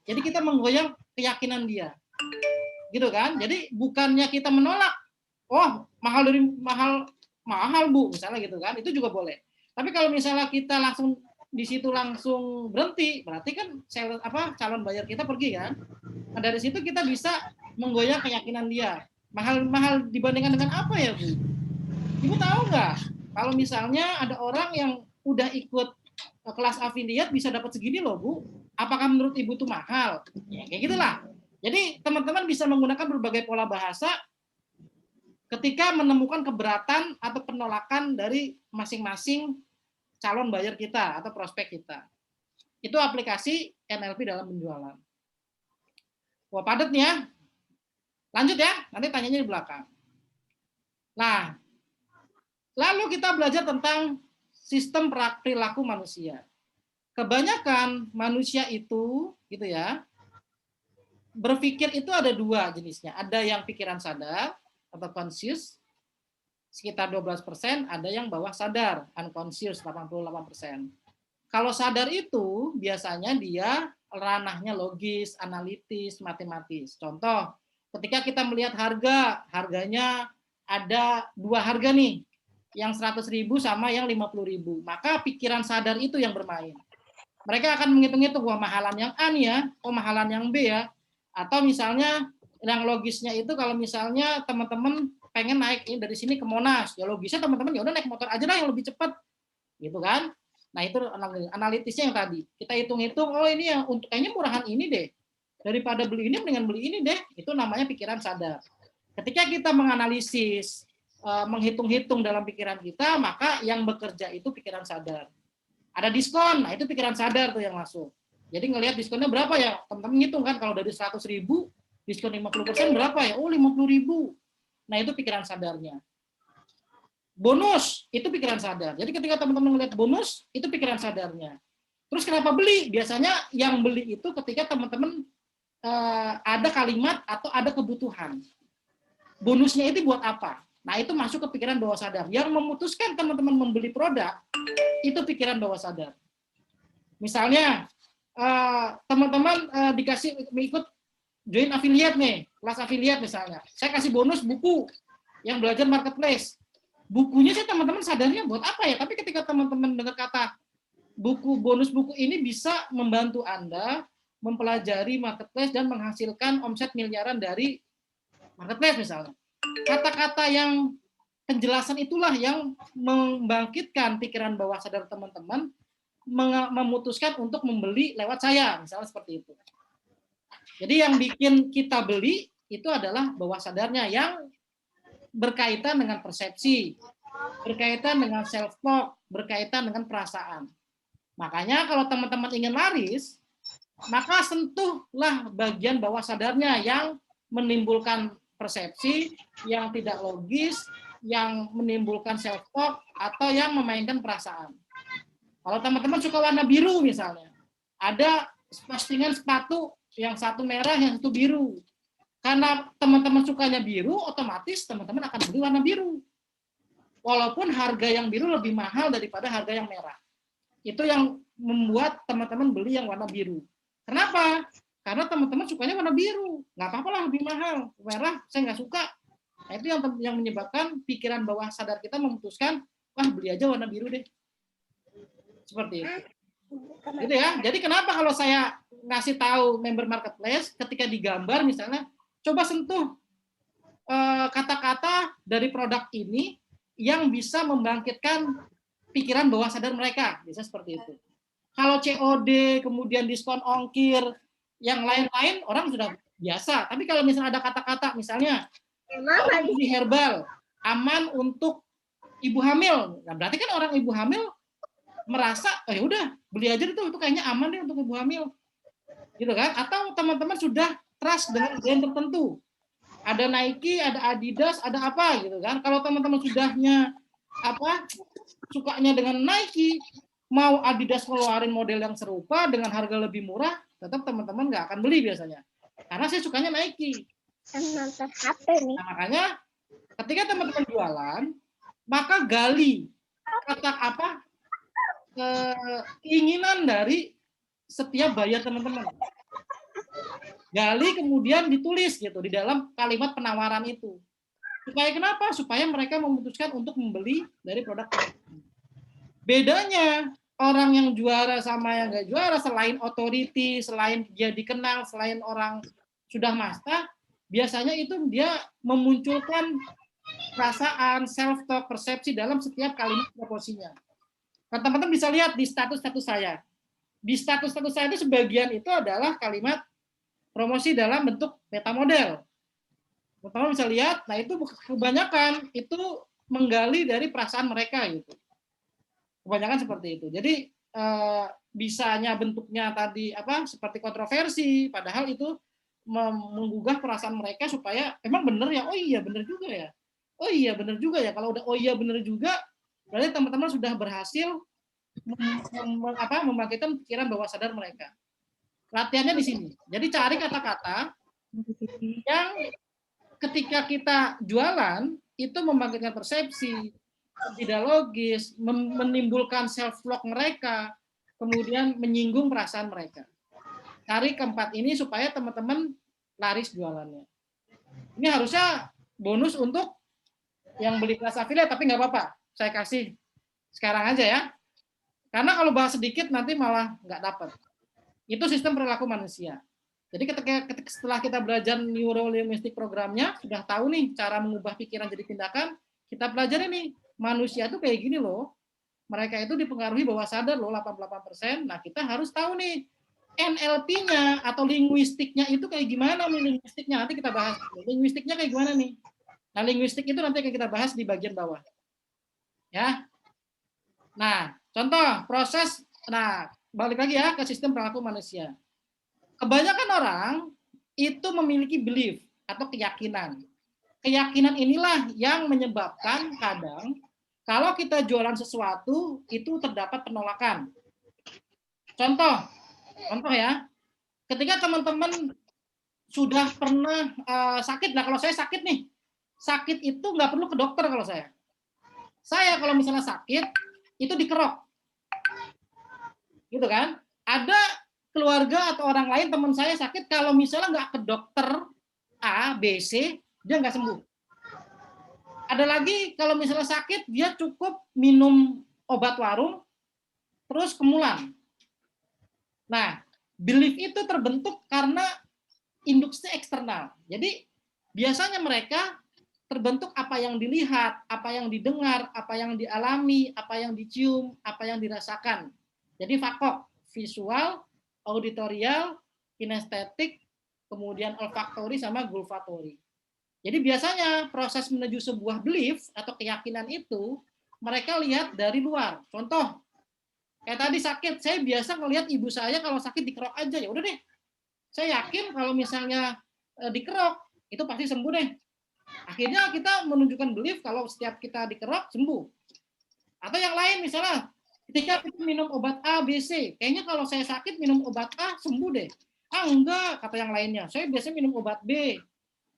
Jadi kita menggoyang keyakinan dia. Gitu kan? Jadi bukannya kita menolak, oh mahal Bu, misalnya gitu kan, itu juga boleh. Tapi kalau misalnya kita langsung di situ langsung berhenti, berarti kan calon buyer kita pergi kan. Nah, dari situ kita bisa menggoyang keyakinan dia. Mahal dibandingkan dengan apa ya Bu? Ibu tahu nggak? Kalau misalnya ada orang yang udah ikut kelas affiliate bisa dapat segini loh Bu. Apakah menurut Ibu itu mahal? Ya kayak gitulah. Jadi teman-teman bisa menggunakan berbagai pola bahasa ketika menemukan keberatan atau penolakan dari masing-masing calon buyer kita atau prospek kita. Itu aplikasi NLP dalam penjualan. Wah, padat nih ya. Lanjut ya, nanti tanyanya di belakang. Nah, lalu kita belajar tentang sistem perilaku manusia. Kebanyakan manusia itu, gitu ya, berpikir itu ada dua jenisnya. Ada yang pikiran sadar atau conscious, sekitar 12%, ada yang bawah sadar, unconscious, 88%. Kalau sadar itu biasanya dia ranahnya logis, analitis, matematis. Contoh, ketika kita melihat harganya ada dua harga nih, yang 100.000 sama yang 50.000. Maka pikiran sadar itu yang bermain. Mereka akan menghitung-hitung, wah mahalan yang A nih ya, oh mahalan yang B ya. Atau misalnya yang logisnya itu kalau misalnya teman-teman pengen naik ini dari sini ke Monas, ya logisnya teman-teman ya udah naik motor aja lah yang lebih cepat, gitu kan? Nah itu analitisnya yang tadi kita hitung-hitung, oh ini yang untuk kayaknya murahan ini deh, daripada beli ini mendingan beli ini deh, itu namanya pikiran sadar. Ketika kita menganalisis, menghitung-hitung dalam pikiran kita, maka yang bekerja itu pikiran sadar. Ada diskon, nah itu pikiran sadar tuh yang masuk. Jadi ngelihat diskonnya berapa ya, teman-teman ngitung kan, kalau dari 100.000 diskon 50% berapa ya? Oh 50.000. Nah itu pikiran sadarnya. Bonus itu pikiran sadar. Jadi ketika teman-teman melihat bonus itu pikiran sadarnya. Terus kenapa beli? Biasanya yang beli itu ketika teman-teman ada kalimat atau ada kebutuhan. Bonusnya itu buat apa? Nah itu masuk ke pikiran bawah sadar. Yang memutuskan teman-teman membeli produk itu pikiran bawah sadar. Misalnya teman-teman dikasih ikut join affiliate nih, kelas affiliate misalnya. Saya kasih bonus buku yang belajar marketplace. Bukunya sih teman-teman sadarnya buat apa ya? Tapi ketika teman-teman dengar kata bonus buku ini bisa membantu Anda mempelajari marketplace dan menghasilkan omset miliaran dari marketplace misalnya. Kata-kata yang penjelasan itulah yang membangkitkan pikiran bawah sadar teman-teman memutuskan untuk membeli lewat saya, misalnya seperti itu. Jadi yang bikin kita beli itu adalah bawah sadarnya yang berkaitan dengan persepsi, berkaitan dengan self-talk, berkaitan dengan perasaan. Makanya kalau teman-teman ingin laris, maka sentuhlah bagian bawah sadarnya yang menimbulkan persepsi, yang tidak logis, yang menimbulkan self-talk, atau yang memainkan perasaan. Kalau teman-teman suka warna biru misalnya, ada postingan sepatu yang satu merah, yang satu biru. Karena teman-teman sukanya biru, otomatis teman-teman akan beli warna biru. Walaupun harga yang biru lebih mahal daripada harga yang merah. Itu yang membuat teman-teman beli yang warna biru. Kenapa? Karena teman-teman sukanya warna biru. Nggak apa-apa lah, lebih mahal. Merah saya nggak suka. Nah, itu yang menyebabkan pikiran bawah sadar kita memutuskan, wah beli aja warna biru deh. Seperti itu. Gitu ya. Jadi kenapa kalau saya ngasih tahu member marketplace, ketika digambar misalnya, coba sentuh kata-kata dari produk ini yang bisa membangkitkan pikiran bawah sadar mereka, bisa seperti itu. Kalau COD, kemudian diskon ongkir, Yang lain-lain orang sudah biasa. Tapi kalau misalnya ada kata-kata, misalnya beli herbal, aman untuk ibu hamil. Nah, berarti kan orang ibu hamil merasa, oh ya udah beli aja itu kayaknya aman deh untuk ibu hamil, gitu kan? Atau teman-teman sudah trust dengan brand tertentu, ada Nike, ada Adidas, ada apa gitu kan? Kalau teman-teman sudahnya apa sukanya dengan Nike, mau Adidas keluarin model yang serupa dengan harga lebih murah, tetap teman-teman nggak akan beli biasanya, karena saya sukanya Nike. Nah, makanya ketika teman-teman jualan, maka gali kata apa keinginan dari setiap buyer teman-teman. Gali kemudian ditulis gitu di dalam kalimat penawaran itu. Supaya kenapa? Supaya mereka memutuskan untuk membeli dari produk teman-teman. Bedanya orang yang juara sama yang nggak juara, selain authority, selain dia dikenal, selain orang sudah master, biasanya itu dia memunculkan perasaan, self-talk, persepsi dalam setiap kalimat promosinya. Nah, teman-teman bisa lihat di status-status saya. Di status-status saya itu sebagian itu adalah kalimat promosi dalam bentuk meta model. Teman-teman bisa lihat, nah itu kebanyakan itu menggali dari perasaan mereka gitu. Kebanyakan seperti itu. Jadi bisanya bentuknya tadi apa seperti kontroversi, padahal itu menggugah perasaan mereka supaya emang benar ya, oh iya benar juga ya. Oh iya benar juga ya. Kalau udah oh iya benar juga, berarti teman-teman sudah berhasil membangkitkan pikiran bawah sadar mereka. Latihannya di sini. Jadi cari kata-kata yang ketika kita jualan itu membangkitkan persepsi, tidak logis, menimbulkan self-log mereka, kemudian menyinggung perasaan mereka. Cari keempat ini supaya teman-teman laris jualannya. Ini harusnya bonus untuk yang beli kelas affiliate, tapi nggak apa-apa. Saya kasih sekarang aja ya. Karena kalau bahas sedikit nanti malah nggak dapat. Itu sistem perilaku manusia. Jadi ketika setelah kita belajar neurolinguistik programnya, sudah tahu nih cara mengubah pikiran jadi tindakan, kita pelajari nih, manusia itu kayak gini loh. Mereka itu dipengaruhi bawah sadar loh 88%. Nah, kita harus tahu nih NLP-nya atau linguistiknya itu kayak gimana nih linguistiknya. Nanti kita bahas. Linguistiknya kayak gimana nih? Nah, linguistik itu nanti akan kita bahas di bagian bawah. Ya. Nah, contoh proses, nah balik lagi ya ke sistem perilaku manusia. Kebanyakan orang itu memiliki belief atau keyakinan. Keyakinan inilah yang menyebabkan kadang kalau kita jualan sesuatu itu terdapat penolakan. Contoh ya, ketika teman-teman sudah pernah sakit, nah kalau saya sakit nih, sakit itu nggak perlu ke dokter kalau saya. Saya kalau misalnya sakit itu dikerok, gitu kan? Ada keluarga atau orang lain teman saya sakit, kalau misalnya nggak ke dokter A, B, C, dia nggak sembuh. Ada lagi kalau misalnya sakit, dia cukup minum obat warung, terus kemulan. Nah, belief itu terbentuk karena induksi eksternal. Jadi biasanya mereka terbentuk apa yang dilihat, apa yang didengar, apa yang dialami, apa yang dicium, apa yang dirasakan. Jadi FAKOK, visual, auditorial, kinestetik, kemudian olfaktori sama gulfatori. Jadi biasanya proses menuju sebuah belief atau keyakinan itu mereka lihat dari luar. Contoh, kayak tadi sakit, saya biasa ngelihat ibu saya kalau sakit dikerok aja, ya udah deh. Saya yakin kalau misalnya dikerok itu pasti sembuh deh. Akhirnya kita menunjukkan belief kalau setiap kita dikerok sembuh. Atau yang lain misalnya ketika kita minum obat A, B, C, kayaknya kalau saya sakit minum obat A sembuh deh. Ah enggak, kata yang lainnya. Saya biasanya minum obat B.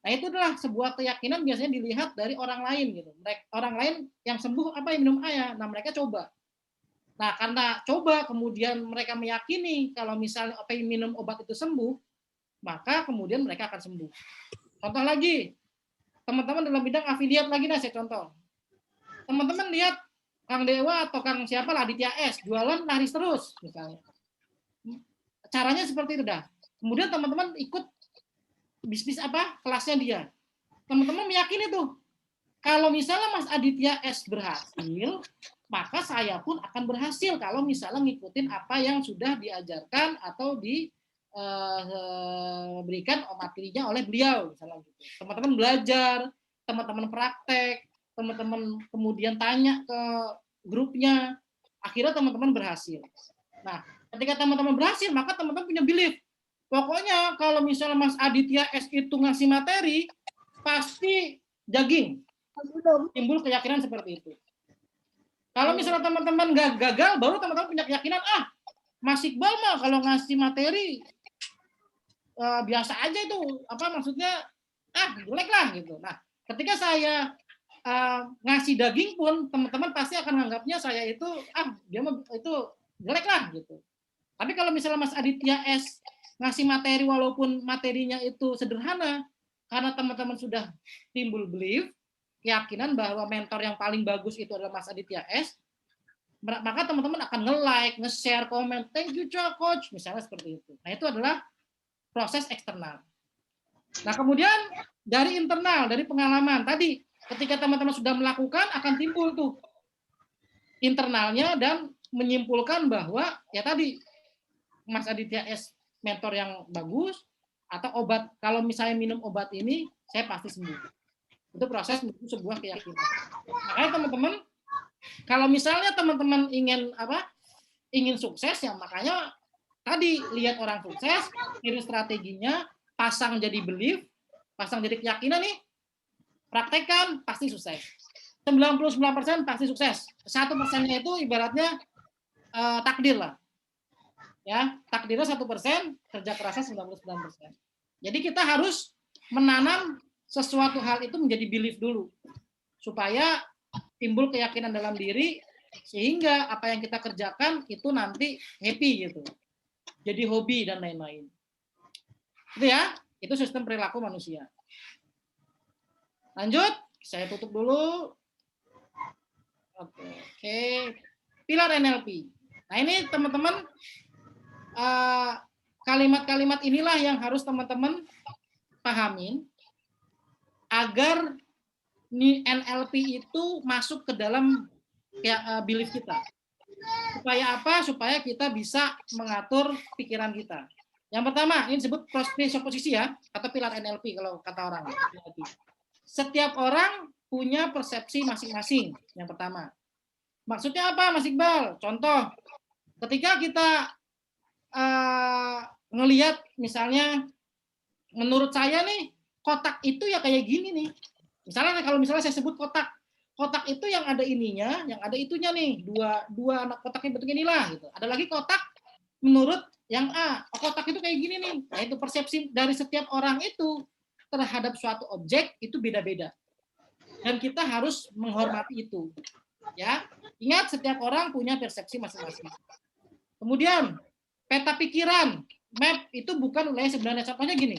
Nah itu adalah sebuah keyakinan biasanya dilihat dari orang lain gitu. Orang lain yang sembuh apa yang minum A ya. Nah mereka coba. Nah karena coba kemudian mereka meyakini kalau misalnya apa yang minum obat itu sembuh, maka kemudian mereka akan sembuh. Contoh lagi, teman-teman dalam bidang afiliat lagi nah saya contoh. Teman-teman lihat Kang Dewa atau Kang siapa lah Aditya S jualan laris terus misalnya. Caranya seperti itu dah. Kemudian teman-teman ikut bisnis apa kelasnya dia. Teman-teman meyakini tuh kalau misalnya Mas Aditya S berhasil, maka saya pun akan berhasil kalau misalnya ngikutin apa yang sudah diajarkan atau berikan materinya oleh beliau misalnya gitu. Teman-teman belajar, teman-teman praktek, teman-teman kemudian tanya ke grupnya, akhirnya teman-teman berhasil. Nah, ketika teman-teman berhasil, maka teman-teman punya belief. Pokoknya kalau misalnya Mas Aditya S itu ngasih materi, pasti daging. Timbul keyakinan seperti itu. Kalau misalnya teman-teman gagal, baru teman-teman punya keyakinan, Mas Iqbal mah kalau ngasih materi biasa aja itu, apa maksudnya, jelek lah gitu. Nah, ketika saya ngasih daging pun, teman-teman pasti akan menganggapnya saya itu, dia mah itu jelek lah gitu. Tapi kalau misalnya Mas Aditya S ngasih materi walaupun materinya itu sederhana, karena teman-teman sudah timbul belief, keyakinan bahwa mentor yang paling bagus itu adalah Mas Aditya S, maka teman-teman akan nge-like, nge-share, komen, thank you coach, misalnya seperti itu. Nah, itu adalah proses eksternal. Nah, kemudian dari internal, dari pengalaman tadi, ketika teman-teman sudah melakukan, akan timbul tuh internalnya dan menyimpulkan bahwa ya tadi Mas Aditya S mentor yang bagus, atau obat, kalau misalnya minum obat ini saya pasti sembuh. Itu proses menuju sebuah keyakinan. Makanya teman-teman, kalau misalnya teman-teman ingin sukses, ya makanya tadi lihat orang sukses, kirim strateginya, pasang jadi belief, pasang jadi keyakinan nih, praktekkan pasti sukses. 99% pasti sukses. 1%-nya itu ibaratnya takdir lah. Ya, takdirnya 1%, kerja kerasnya 99%. Jadi kita harus menanam sesuatu hal itu menjadi belief dulu, supaya timbul keyakinan dalam diri, sehingga apa yang kita kerjakan itu nanti happy gitu. Jadi hobi dan lain-lain. Itu ya, itu sistem perilaku manusia. Lanjut, saya tutup dulu. Oke. Pilar NLP. Nah, ini teman-teman, kalimat-kalimat inilah yang harus teman-teman pahamin agar NLP itu masuk ke dalam belief kita. Supaya apa? Supaya kita bisa mengatur pikiran kita. Yang pertama, ini disebut presupposisi ya, atau pilar NLP kalau kata orang. Setiap orang punya persepsi masing-masing, yang pertama. Maksudnya apa, Mas Iqbal? Contoh, ketika kita ngelihat misalnya, menurut saya nih, kotak itu ya kayak gini nih. Misalnya kalau misalnya saya sebut kotak itu yang ada ininya, yang ada itunya nih, dua anak kotaknya bentuknya inilah gitu. Ada lagi kotak menurut yang kotak itu kayak gini nih. Nah, itu persepsi dari setiap orang itu terhadap suatu objek itu beda-beda. Dan kita harus menghormati itu. Ya, ingat setiap orang punya persepsi masing-masing. Kemudian peta pikiran, map itu bukan wilayah sebenarnya. Contohnya gini.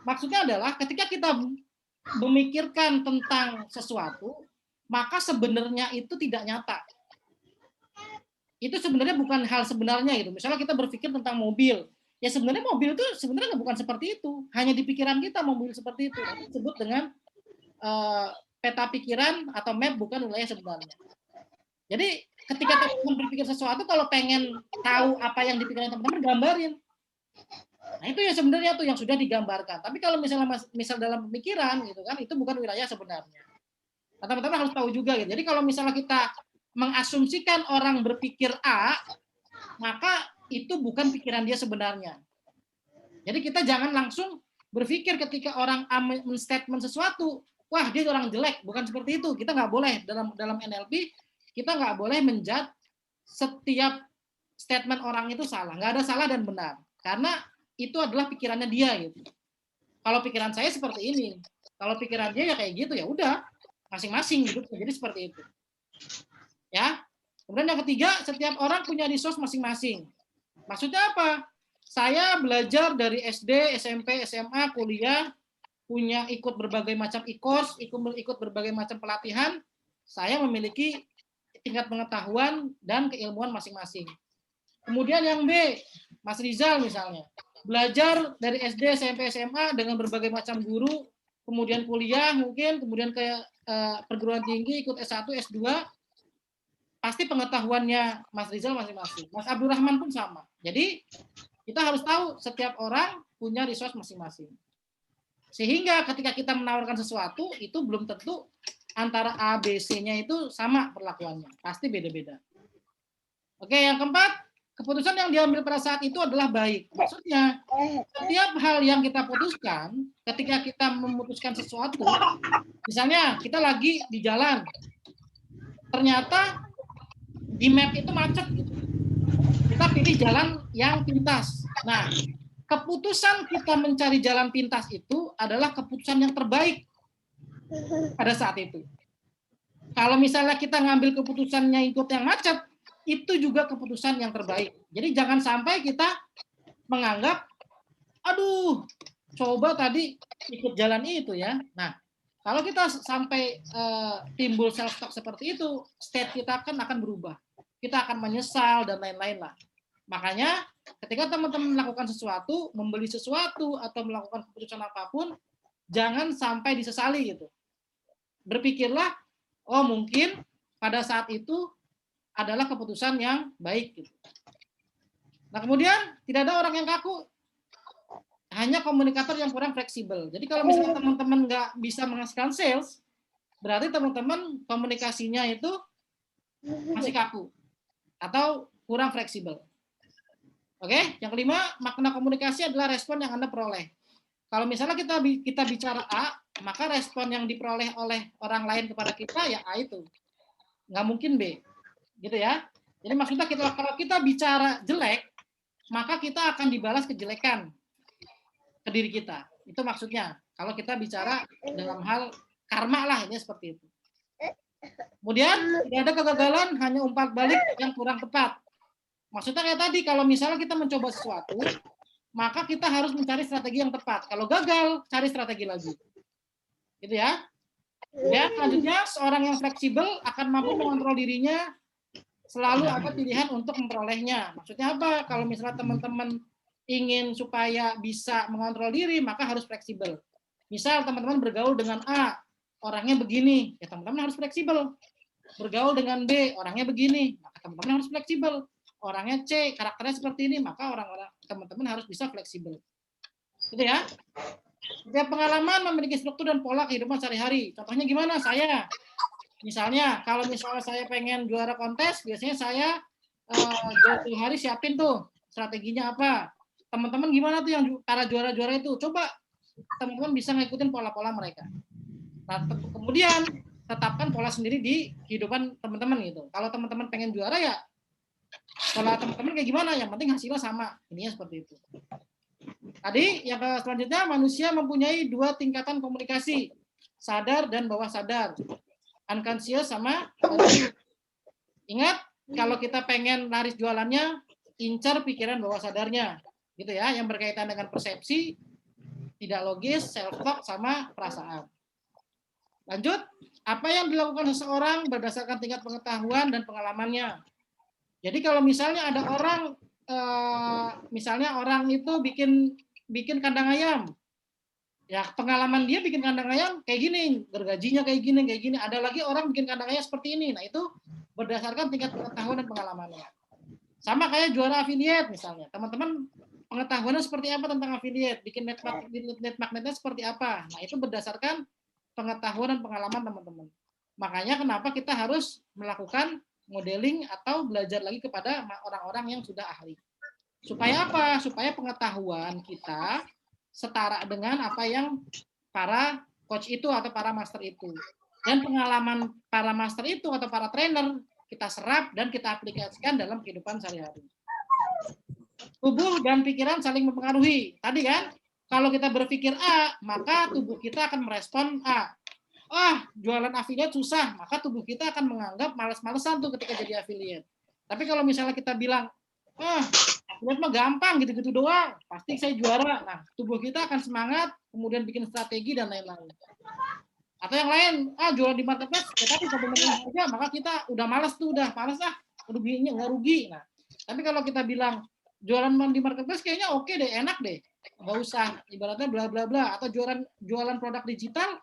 Maksudnya adalah ketika kita memikirkan tentang sesuatu, maka sebenarnya itu tidak nyata. Itu sebenarnya bukan hal sebenarnya gitu. Misalnya kita berpikir tentang mobil, ya sebenarnya mobil itu sebenarnya bukan seperti itu. Hanya di pikiran kita mobil seperti itu. Itu disebut dengan peta pikiran atau map bukan wilayah sebenarnya. Jadi ketika teman-teman berpikir sesuatu, kalau pengen tahu apa yang dipikirkan teman-teman, gambarin. Nah, itu ya sebenarnya tuh yang sudah digambarkan. Tapi kalau misalnya misal dalam pemikiran gitu kan, itu bukan wilayah sebenarnya. Nah, teman-teman harus tahu juga gitu. Jadi kalau misalnya kita mengasumsikan orang berpikir A, maka itu bukan pikiran dia sebenarnya. Jadi kita jangan langsung berpikir ketika orang A men-statement sesuatu, wah dia orang jelek, bukan seperti itu. Kita nggak boleh dalam NLP, kita nggak boleh menjudge setiap statement orang itu salah. Nggak ada salah dan benar, karena itu adalah pikirannya dia gitu. Kalau pikiran saya seperti ini, kalau pikiran dia ya kayak gitu, ya udah masing-masing gitu. Jadi seperti itu. Ya. Kemudian yang ketiga, setiap orang punya resource masing-masing. Maksudnya apa? Saya belajar dari SD, SMP, SMA, kuliah, punya ikut berbagai macam e-course, ikut berbagai macam pelatihan. Saya memiliki tingkat pengetahuan dan keilmuan masing-masing. Kemudian yang B, Mas Rizal misalnya, belajar dari SD, SMP, SMA dengan berbagai macam guru, kemudian kuliah mungkin, kemudian ke perguruan tinggi, ikut S1, S2, pasti pengetahuannya Mas Rizal masing-masing. Mas Abdurrahman pun sama. Jadi Kita harus tahu setiap orang punya resource masing-masing. Sehingga ketika kita menawarkan sesuatu, itu belum tentu antara A, B, C-nya itu sama perlakuannya. Pasti beda-beda. Oke, yang keempat, keputusan yang diambil pada saat itu adalah baik. Maksudnya, setiap hal yang kita putuskan, ketika kita memutuskan sesuatu, misalnya kita lagi di jalan, ternyata di map itu macet gitu. Kita pilih jalan yang pintas. Nah, keputusan kita mencari jalan pintas itu adalah keputusan yang terbaik pada saat itu. Kalau misalnya kita ngambil keputusannya ikut yang macet, itu juga keputusan yang terbaik. Jadi jangan sampai kita menganggap, aduh, coba tadi ikut jalan itu ya. Nah, kalau kita sampai timbul self-talk seperti itu, state kita akan berubah. Kita akan menyesal dan lain-lain lah. Makanya ketika teman-teman melakukan sesuatu, membeli sesuatu, atau melakukan keputusan apapun, jangan sampai disesali gitu. Berpikirlah, oh mungkin pada saat itu adalah keputusan yang baik gitu. Nah kemudian tidak ada orang yang kaku, hanya komunikator yang kurang fleksibel. Jadi kalau misalnya teman-teman nggak bisa menghasilkan sales, berarti teman-teman komunikasinya itu masih kaku atau kurang fleksibel. Oke, yang kelima, makna komunikasi adalah respon yang Anda peroleh. Kalau misalnya kita bicara A, maka respon yang diperoleh oleh orang lain kepada kita ya A itu. Nggak mungkin B. Gitu ya. Jadi maksudnya kalau kita bicara jelek, maka kita akan dibalas kejelekan ke diri kita. Itu maksudnya. Kalau kita bicara dalam hal karma lah, ini seperti itu. Kemudian tidak ada kegagalan, hanya umpat balik yang kurang tepat. Maksudnya kayak tadi, kalau misalnya kita mencoba sesuatu, maka kita harus mencari strategi yang tepat. Kalau gagal, cari strategi lagi. Gitu ya. Ya, selanjutnya seorang yang fleksibel akan mampu mengontrol dirinya, selalu ada pilihan untuk memperolehnya. Maksudnya apa? Kalau misalnya teman-teman ingin supaya bisa mengontrol diri, maka harus fleksibel. Misal teman-teman bergaul dengan A, orangnya begini, ya teman-teman harus fleksibel. Bergaul dengan B, orangnya begini, maka teman-teman harus fleksibel. Orangnya C, karakternya seperti ini, maka teman-teman harus bisa fleksibel. Gitu ya. Setiap pengalaman memiliki struktur dan pola kehidupan sehari-hari. Contohnya gimana? Saya, misalnya, kalau misalnya saya pengen juara kontes, biasanya saya jauh hari siapin tuh strateginya apa. Teman-teman gimana tuh yang para juara-juara itu? Coba teman-teman bisa ngikutin pola-pola mereka. Nah, kemudian tetapkan pola sendiri di kehidupan teman-teman gitu. Kalau teman-teman pengen juara ya, kalau teman-teman kayak gimana? Yang penting hasilnya sama. Ininya seperti itu. Tadi yang selanjutnya, manusia mempunyai 2 tingkatan komunikasi, sadar dan bawah sadar. Unconscious sama ingat, kalau kita pengen laris jualannya, incar pikiran bawah sadarnya, gitu ya, yang berkaitan dengan persepsi, tidak logis, self-talk sama perasaan. Lanjut, apa yang dilakukan seseorang berdasarkan tingkat pengetahuan dan pengalamannya. Jadi kalau misalnya ada orang, misalnya orang itu bikin kandang ayam, ya pengalaman dia bikin kandang ayam kayak gini, gergajinya kayak gini. Ada lagi orang bikin kandang ayam seperti ini. Nah itu berdasarkan tingkat pengetahuan dan pengalamannya. Sama kayak juara affiliate misalnya. Teman-teman pengetahuannya seperti apa tentang affiliate, bikin net magnetnya seperti apa. Nah itu berdasarkan pengetahuan dan pengalaman teman-teman. Makanya kenapa kita harus melakukan modeling atau belajar lagi kepada orang-orang yang sudah ahli. Supaya apa? Supaya pengetahuan kita setara dengan apa yang para coach itu atau para master itu. Dan pengalaman para master itu atau para trainer kita serap dan kita aplikasikan dalam kehidupan sehari-hari. Tubuh dan pikiran saling mempengaruhi. Tadi kan, kalau kita berpikir A, maka tubuh kita akan merespon A. Jualan affiliate susah, maka tubuh kita akan menganggap males-malesan tuh ketika jadi affiliate. Tapi kalau misalnya kita bilang, affiliate mah gampang, gitu-gitu doang, pasti saya juara. Nah, tubuh kita akan semangat, kemudian bikin strategi dan lain-lain. Atau yang lain, jualan di marketplace, tapi sebenarnya saja, maka kita udah malas tuh, ruginya nggak rugi. Nah, tapi kalau kita bilang jualan di marketplace kayaknya oke deh, enak deh, nggak usah ibaratnya bla bla bla, atau jualan produk digital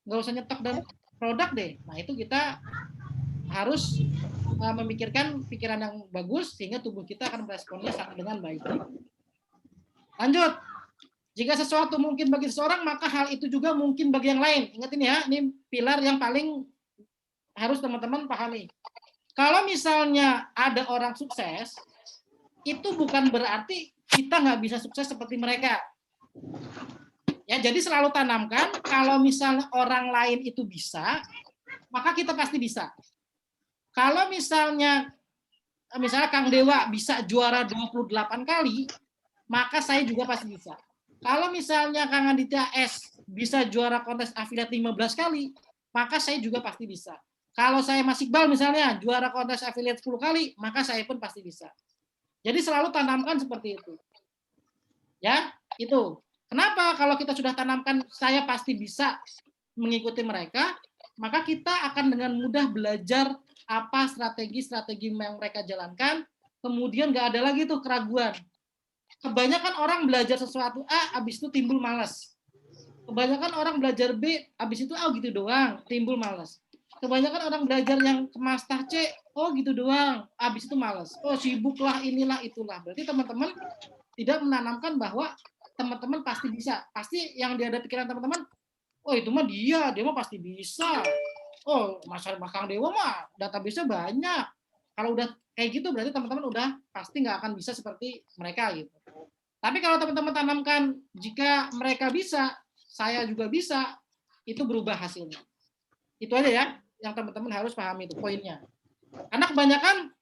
nggak usah nyetok dan produk deh. Nah itu kita harus memikirkan pikiran yang bagus sehingga tubuh kita akan meresponnya dengan baik. Lanjut. Jika sesuatu mungkin bagi seseorang, maka hal itu juga mungkin bagi yang lain. Ingat ini ya, ini pilar yang paling harus teman-teman pahami. Kalau misalnya ada orang sukses, itu bukan berarti kita nggak bisa sukses seperti mereka. Ya, jadi selalu tanamkan, kalau misalnya orang lain itu bisa, maka kita pasti bisa. Kalau misalnya Kang Dewa bisa juara 28 kali, maka saya juga pasti bisa. Kalau misalnya Kang Aditya S bisa juara kontes afiliat 15 kali, maka saya juga pasti bisa. Kalau saya Mas Iqbal misalnya juara kontes afiliat 10 kali, maka saya pun pasti bisa. Jadi selalu tanamkan seperti itu. Ya, itu. Kenapa? Kalau kita sudah tanamkan saya pasti bisa mengikuti mereka, maka kita akan dengan mudah belajar apa strategi-strategi yang mereka jalankan, kemudian nggak ada lagi tuh keraguan. Kebanyakan orang belajar sesuatu A, habis itu timbul malas. Kebanyakan orang belajar B, habis itu gitu doang, timbul malas. Kebanyakan orang belajar yang ke master C, gitu doang, habis itu malas. Sibuk lah, inilah, itulah. Berarti teman-teman tidak menanamkan bahwa teman-teman pasti bisa. Pasti yang dia ada pikiran teman-teman, itu mah dia mah pasti bisa. Mas Kang Dewa mah database-nya banyak. Kalau udah kayak gitu berarti teman-teman udah pasti nggak akan bisa seperti mereka gitu. Tapi kalau teman-teman tanamkan jika mereka bisa, saya juga bisa, itu berubah hasilnya. Itu aja ya yang teman-teman harus pahami itu poinnya. Karena kebanyakan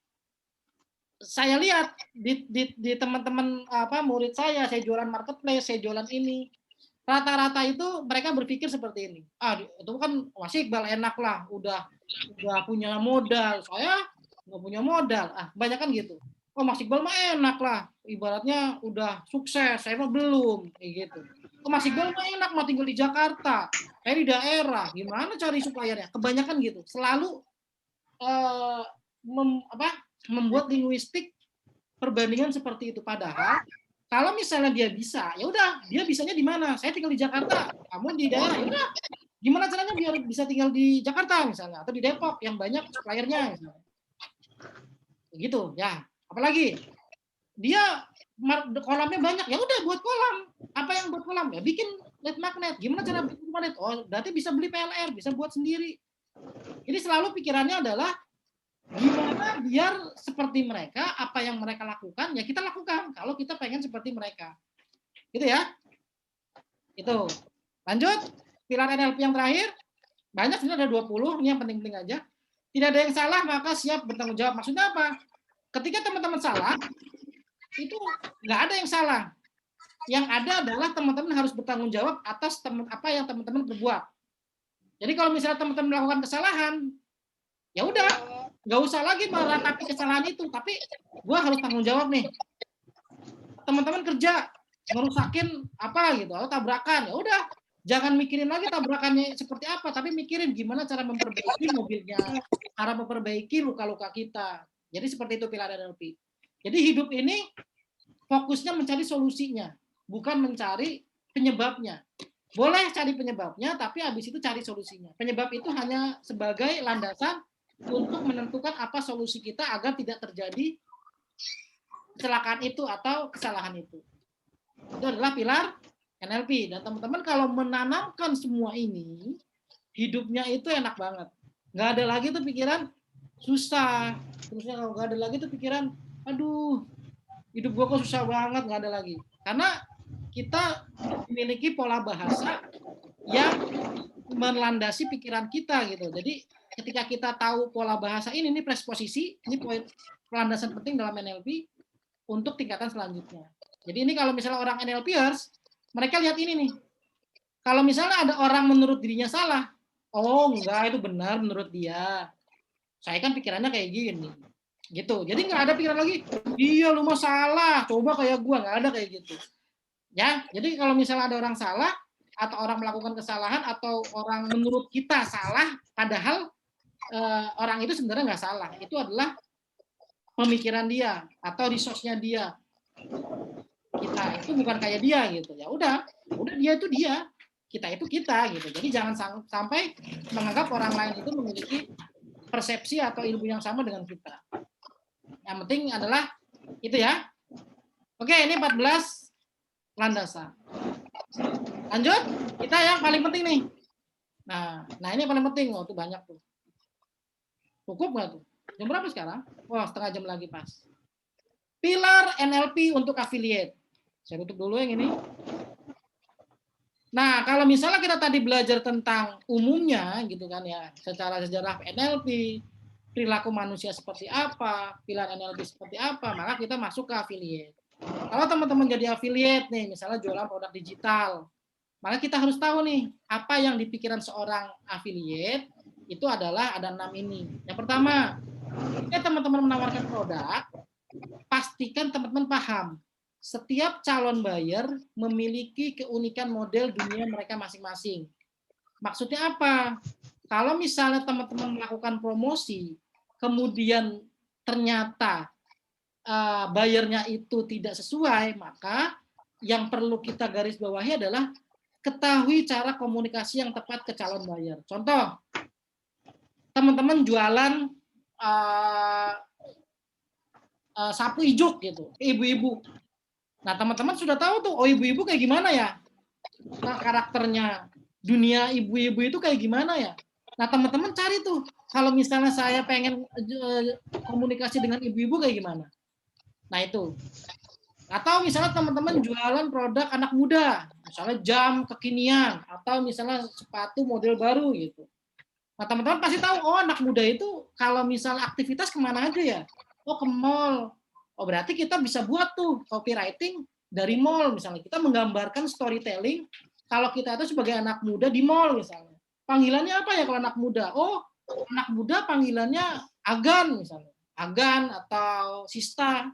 saya lihat di teman-teman murid saya jualan marketplace, saya jualan ini, rata-rata itu mereka berpikir seperti ini. Itu kan Mas Iqbal enak lah, udah punya modal, saya nggak punya modal. Kebanyakan gitu. Mas Iqbal mah enak lah, ibaratnya udah sukses, saya mah belum, kayak gitu. Mas Iqbal mah enak, mah tinggal di Jakarta, saya di daerah, gimana cari suppliernya? Kebanyakan gitu, selalu membuat linguistik perbandingan seperti itu. Padahal kalau misalnya dia bisa, ya udah, dia bisanya di mana? Saya tinggal di Jakarta, kamu di daerah, ya udah. Gimana caranya biar bisa tinggal di Jakarta misalnya atau di Depok yang banyak suppliernya misalnya. Gitu, ya. Apalagi dia kolamnya banyak, ya udah buat kolam. Apa yang buat kolam? Ya bikin lead magnet. Gimana cara bikin magnet? Berarti bisa beli PLR, bisa buat sendiri. Jadi selalu pikirannya adalah gimana biar seperti mereka, apa yang mereka lakukan, ya kita lakukan kalau kita pengen seperti mereka. Gitu ya. Itu. Lanjut, pilar NLP yang terakhir. Banyak sebenarnya ada 20, ini yang penting-penting aja. Tidak ada yang salah, maka siap bertanggung jawab. Maksudnya apa? Ketika teman-teman salah, itu nggak ada yang salah. Yang ada adalah teman-teman harus bertanggung jawab atas apa yang teman-teman perbuat. Jadi kalau misalnya teman-teman melakukan kesalahan, ya udah, nggak usah lagi meratapi kesalahan itu, tapi gue harus tanggung jawab nih. Teman-teman kerja ngerusakin apa gitu, atau tabrakan, ya udah, jangan mikirin lagi tabrakannya seperti apa, tapi mikirin gimana cara memperbaiki mobilnya, cara memperbaiki luka-luka kita. Jadi seperti itu pilar NLP. Jadi hidup ini fokusnya mencari solusinya, bukan mencari penyebabnya. Boleh cari penyebabnya, tapi habis itu cari solusinya. Penyebab itu hanya sebagai landasan untuk menentukan apa solusi kita agar tidak terjadi kecelakaan itu atau kesalahan itu. Itu adalah pilar NLP. Dan teman-teman kalau menanamkan semua ini, hidupnya itu enak banget. Nggak ada lagi tuh pikiran susah. Terusnya kalau nggak ada lagi tuh pikiran, aduh, hidup gue kok susah banget, nggak ada lagi. Karena kita memiliki pola bahasa yang melandasi pikiran kita gitu. Jadi ketika kita tahu pola bahasa ini presposisi, ini poin landasan penting dalam NLP untuk tingkatan selanjutnya. Jadi ini kalau misalnya orang NLPers, mereka lihat ini nih. Kalau misalnya ada orang menurut dirinya salah, enggak, itu benar menurut dia. Saya kan pikirannya kayak gini. Gitu. Jadi nggak ada pikiran lagi, iya lu mau salah, coba kayak gua, nggak ada kayak gitu. Ya, jadi kalau misalnya ada orang salah atau orang melakukan kesalahan atau orang menurut kita salah, padahal orang itu sebenarnya nggak salah. Itu adalah pemikiran dia atau resource-nya dia. Kita itu bukan kayak dia gitu. Ya udah dia itu dia, kita itu kita gitu. Jadi jangan sampai menganggap orang lain itu memiliki persepsi atau ilmu yang sama dengan kita. Yang penting adalah itu ya. Oke, ini 14 landasan. Lanjut, kita yang paling penting nih. Nah ini yang paling penting. Oh, tuh banyak tuh. Cukup nggak tuh? Jam berapa sekarang? Wah, setengah jam lagi pas. Pilar NLP untuk affiliate. Saya tutup dulu yang ini. Nah, kalau misalnya kita tadi belajar tentang umumnya, gitu kan ya, secara sejarah NLP, perilaku manusia seperti apa, pilar NLP seperti apa, maka kita masuk ke affiliate. Kalau teman-teman jadi affiliate nih, misalnya jualan produk digital, maka kita harus tahu nih, apa yang di pikiran seorang affiliate, itu adalah ada 6 ini. Yang pertama, ketika teman-teman menawarkan produk, pastikan teman-teman paham setiap calon buyer memiliki keunikan model dunia mereka masing-masing. Maksudnya apa? Kalau misalnya teman-teman melakukan promosi, kemudian ternyata bayarnya itu tidak sesuai, maka yang perlu kita garis bawahi adalah ketahui cara komunikasi yang tepat ke calon buyer. Contoh, teman-teman jualan sapu ijuk gitu, ibu-ibu. Nah, teman-teman sudah tahu tuh, oh ibu-ibu kayak gimana ya? Nah, karakternya, dunia ibu-ibu itu kayak gimana ya? Nah, teman-teman cari tuh, kalau misalnya saya pengen komunikasi dengan ibu-ibu kayak gimana? Nah, itu. Atau misalnya teman-teman jualan produk anak muda, misalnya jam kekinian, atau misalnya sepatu model baru gitu. Nah, teman-teman pasti tahu, oh anak muda itu kalau misalnya aktivitas kemana aja ya? Oh, ke mall. Oh, berarti kita bisa buat tuh copywriting dari mall misalnya. Kita menggambarkan storytelling kalau kita itu sebagai anak muda di mall misalnya. Panggilannya apa ya kalau anak muda? Oh, anak muda panggilannya Agan misalnya. Agan atau Sista.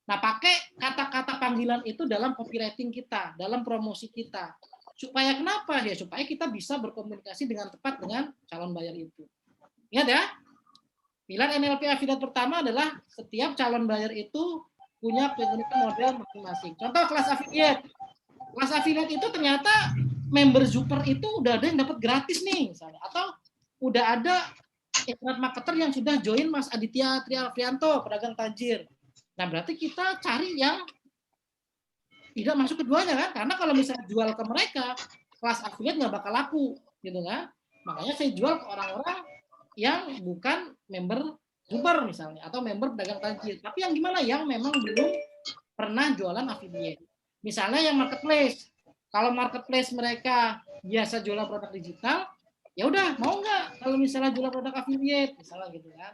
Nah, pakai kata-kata panggilan itu dalam copywriting kita, dalam promosi kita. Supaya kenapa? Ya supaya kita bisa berkomunikasi dengan tepat dengan calon buyer itu. Ingat ya, pilar NLP affiliate pertama adalah setiap calon buyer itu punya keunikan model masing-masing. Contoh kelas affiliate. Kelas affiliate itu ternyata member super itu udah ada yang dapat gratis nih misalnya, atau udah ada internet marketer yang sudah join Mas Aditya Trialfianto, pedagang tajir. Nah, berarti kita cari yang tidak masuk keduanya kan? Karena kalau misalnya jual ke mereka, kelas affiliate nggak bakal laku, gitu kan? Makanya saya jual ke orang-orang yang bukan member super misalnya, atau member pedagang tajir. Tapi yang gimana? Yang memang belum pernah jualan affiliate. Misalnya yang marketplace. Kalau marketplace mereka biasa jualan produk digital, ya udah mau nggak kalau misalnya jualan produk affiliate, misalnya gitu kan?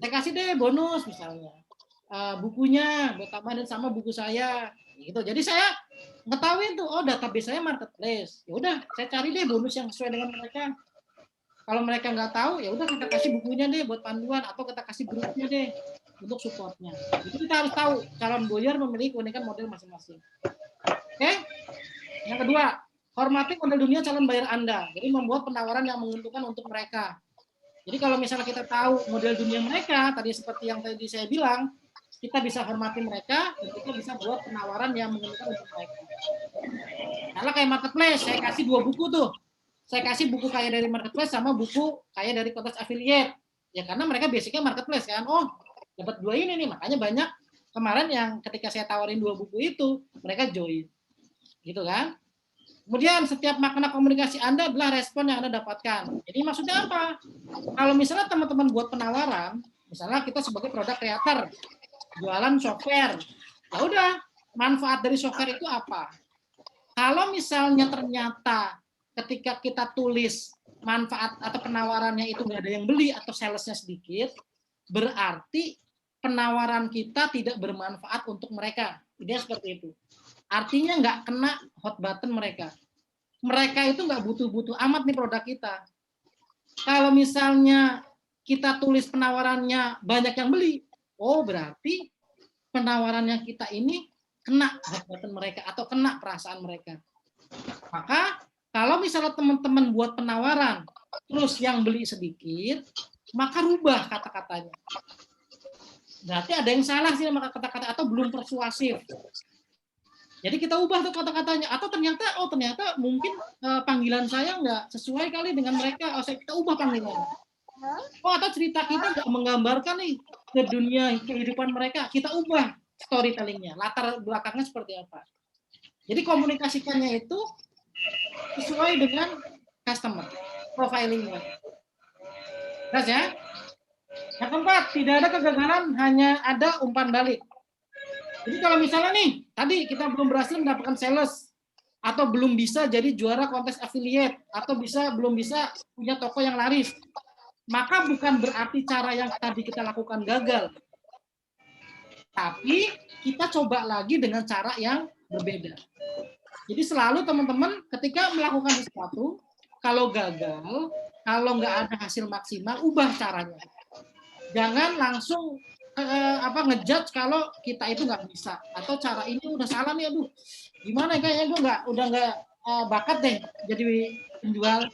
Saya kasih deh bonus misalnya. Bukunya buat tambahin sama buku saya gitu. Jadi saya ngetahuin tuh, oh database saya marketplace. Ya udah, saya cari deh bonus yang sesuai dengan mereka. Kalau mereka nggak tahu, ya udah kita kasih bukunya deh buat panduan, atau kita kasih grupnya deh untuk supportnya. Jadi kita harus tahu calon buyer memiliki keunikan model masing-masing. Oke? Yang kedua, hormati model dunia calon buyer Anda. Jadi membuat penawaran yang menguntungkan untuk mereka. Jadi kalau misalnya kita tahu model dunia mereka, tadi seperti yang tadi saya bilang, kita bisa hormati mereka dan kita bisa buat penawaran yang menguntungkan untuk mereka. Karena kayak marketplace, saya kasih 2 buku tuh. Saya kasih buku kaya dari marketplace sama buku kaya dari kontes affiliate. Ya karena mereka basicnya marketplace kan. Oh, dapat 2 ini nih. Makanya banyak kemarin yang ketika saya tawarin 2 buku itu, mereka join. Gitu kan? Kemudian setiap makna komunikasi Anda adalah respon yang Anda dapatkan. Jadi maksudnya apa? Kalau misalnya teman-teman buat penawaran, misalnya kita sebagai produk creator, jualan software, ya udah, manfaat dari software itu apa? Kalau misalnya ternyata ketika kita tulis manfaat atau penawarannya itu nggak ada yang beli atau salesnya sedikit, berarti penawaran kita tidak bermanfaat untuk mereka. Dia seperti itu. Artinya nggak kena hot button mereka. Mereka itu nggak butuh-butuh amat nih produk kita. Kalau misalnya kita tulis penawarannya banyak yang beli, oh berarti penawarannya kita ini kena hot button mereka atau kena perasaan mereka. Maka kalau misalnya teman-teman buat penawaran, terus yang beli sedikit, maka rubah kata-katanya. Berarti ada yang salah sih sama kata-kata atau belum persuasif. Jadi kita ubah tuh kata-katanya, atau ternyata mungkin panggilan saya nggak sesuai kali dengan mereka, kita ubah panggilannya. Oh, atau cerita kita nggak menggambarkan nih ke dunia kehidupan mereka, kita ubah storytellingnya, latar belakangnya seperti apa. Jadi komunikasikannya itu sesuai dengan customer profilingnya. Jelas ya? Yang keempat, tidak ada kegagalan, hanya ada umpan balik. Jadi kalau misalnya nih, tadi kita belum berhasil mendapatkan sales, atau belum bisa jadi juara kontes affiliate, atau belum bisa punya toko yang laris, maka bukan berarti cara yang tadi kita lakukan gagal. Tapi kita coba lagi dengan cara yang berbeda. Jadi selalu teman-teman ketika melakukan sesuatu, kalau gagal, kalau nggak ada hasil maksimal, ubah caranya. Jangan langsung ngejudge kalau kita itu nggak bisa atau cara ini udah salah nih, aduh gimana kayaknya gue udah nggak bakat deh jadi penjual,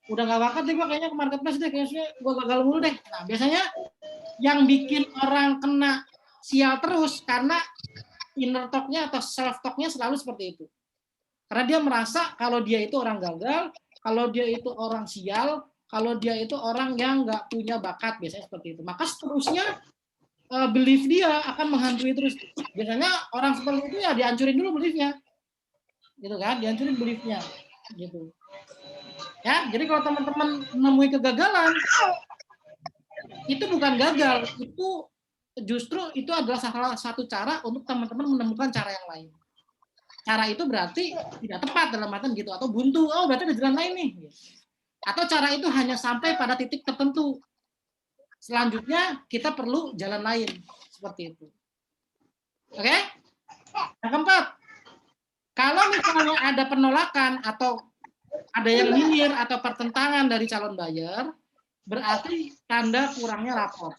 udah nggak bakat deh gue kayaknya ke marketplace deh, kayaknya gue gagal mulu deh. Nah biasanya yang bikin orang kena sial terus karena inner talk-nya atau self talk-nya selalu seperti itu, karena dia merasa kalau dia itu orang gagal, kalau dia itu orang sial, kalau dia itu orang yang nggak punya bakat, biasanya seperti itu. Maka seterusnya belief dia akan menghantui terus. Biasanya orang seperti itu ya dihancurin dulu beliefnya, gitu kan? Dihancurin beliefnya, gitu. Ya, jadi kalau teman-teman menemui kegagalan, itu bukan gagal, itu justru itu adalah salah satu cara untuk teman-teman menemukan cara yang lain. Cara itu berarti tidak tepat dalam artian gitu, atau buntu. Oh, berarti ada jalan lain nih. Atau cara itu hanya sampai pada titik tertentu. Selanjutnya kita perlu jalan lain, seperti itu. Oke? Yang keempat, kalau misalnya ada penolakan atau ada yang nyinyir atau pertentangan dari calon buyer, berarti tanda kurangnya rapor.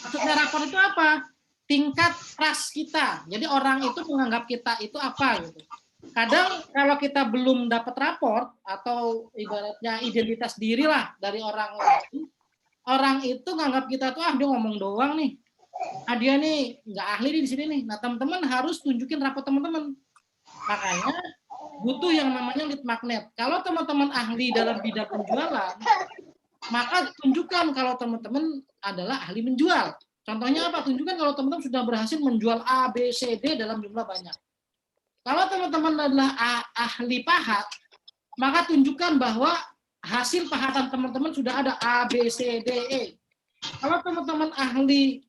Maksudnya rapor itu apa? Tingkat trust kita. Jadi orang itu menganggap kita itu apa gitu. Kadang kalau kita belum dapat rapor atau ibaratnya identitas diri lah dari orang lain, orang itu nganggap kita tuh dia ngomong doang nih. Dia nih nggak ahli nih di sini nih. Nah, teman-teman harus tunjukin rapor teman-teman. Makanya butuh yang namanya lead magnet. Kalau teman-teman ahli dalam bidang penjualan, maka tunjukkan kalau teman-teman adalah ahli menjual. Contohnya apa? Tunjukkan kalau teman-teman sudah berhasil menjual A, B, C, D dalam jumlah banyak. Kalau teman-teman adalah ahli pahat, maka tunjukkan bahwa hasil pahatan teman-teman sudah ada A, B, C, D, E. Kalau teman-teman ahli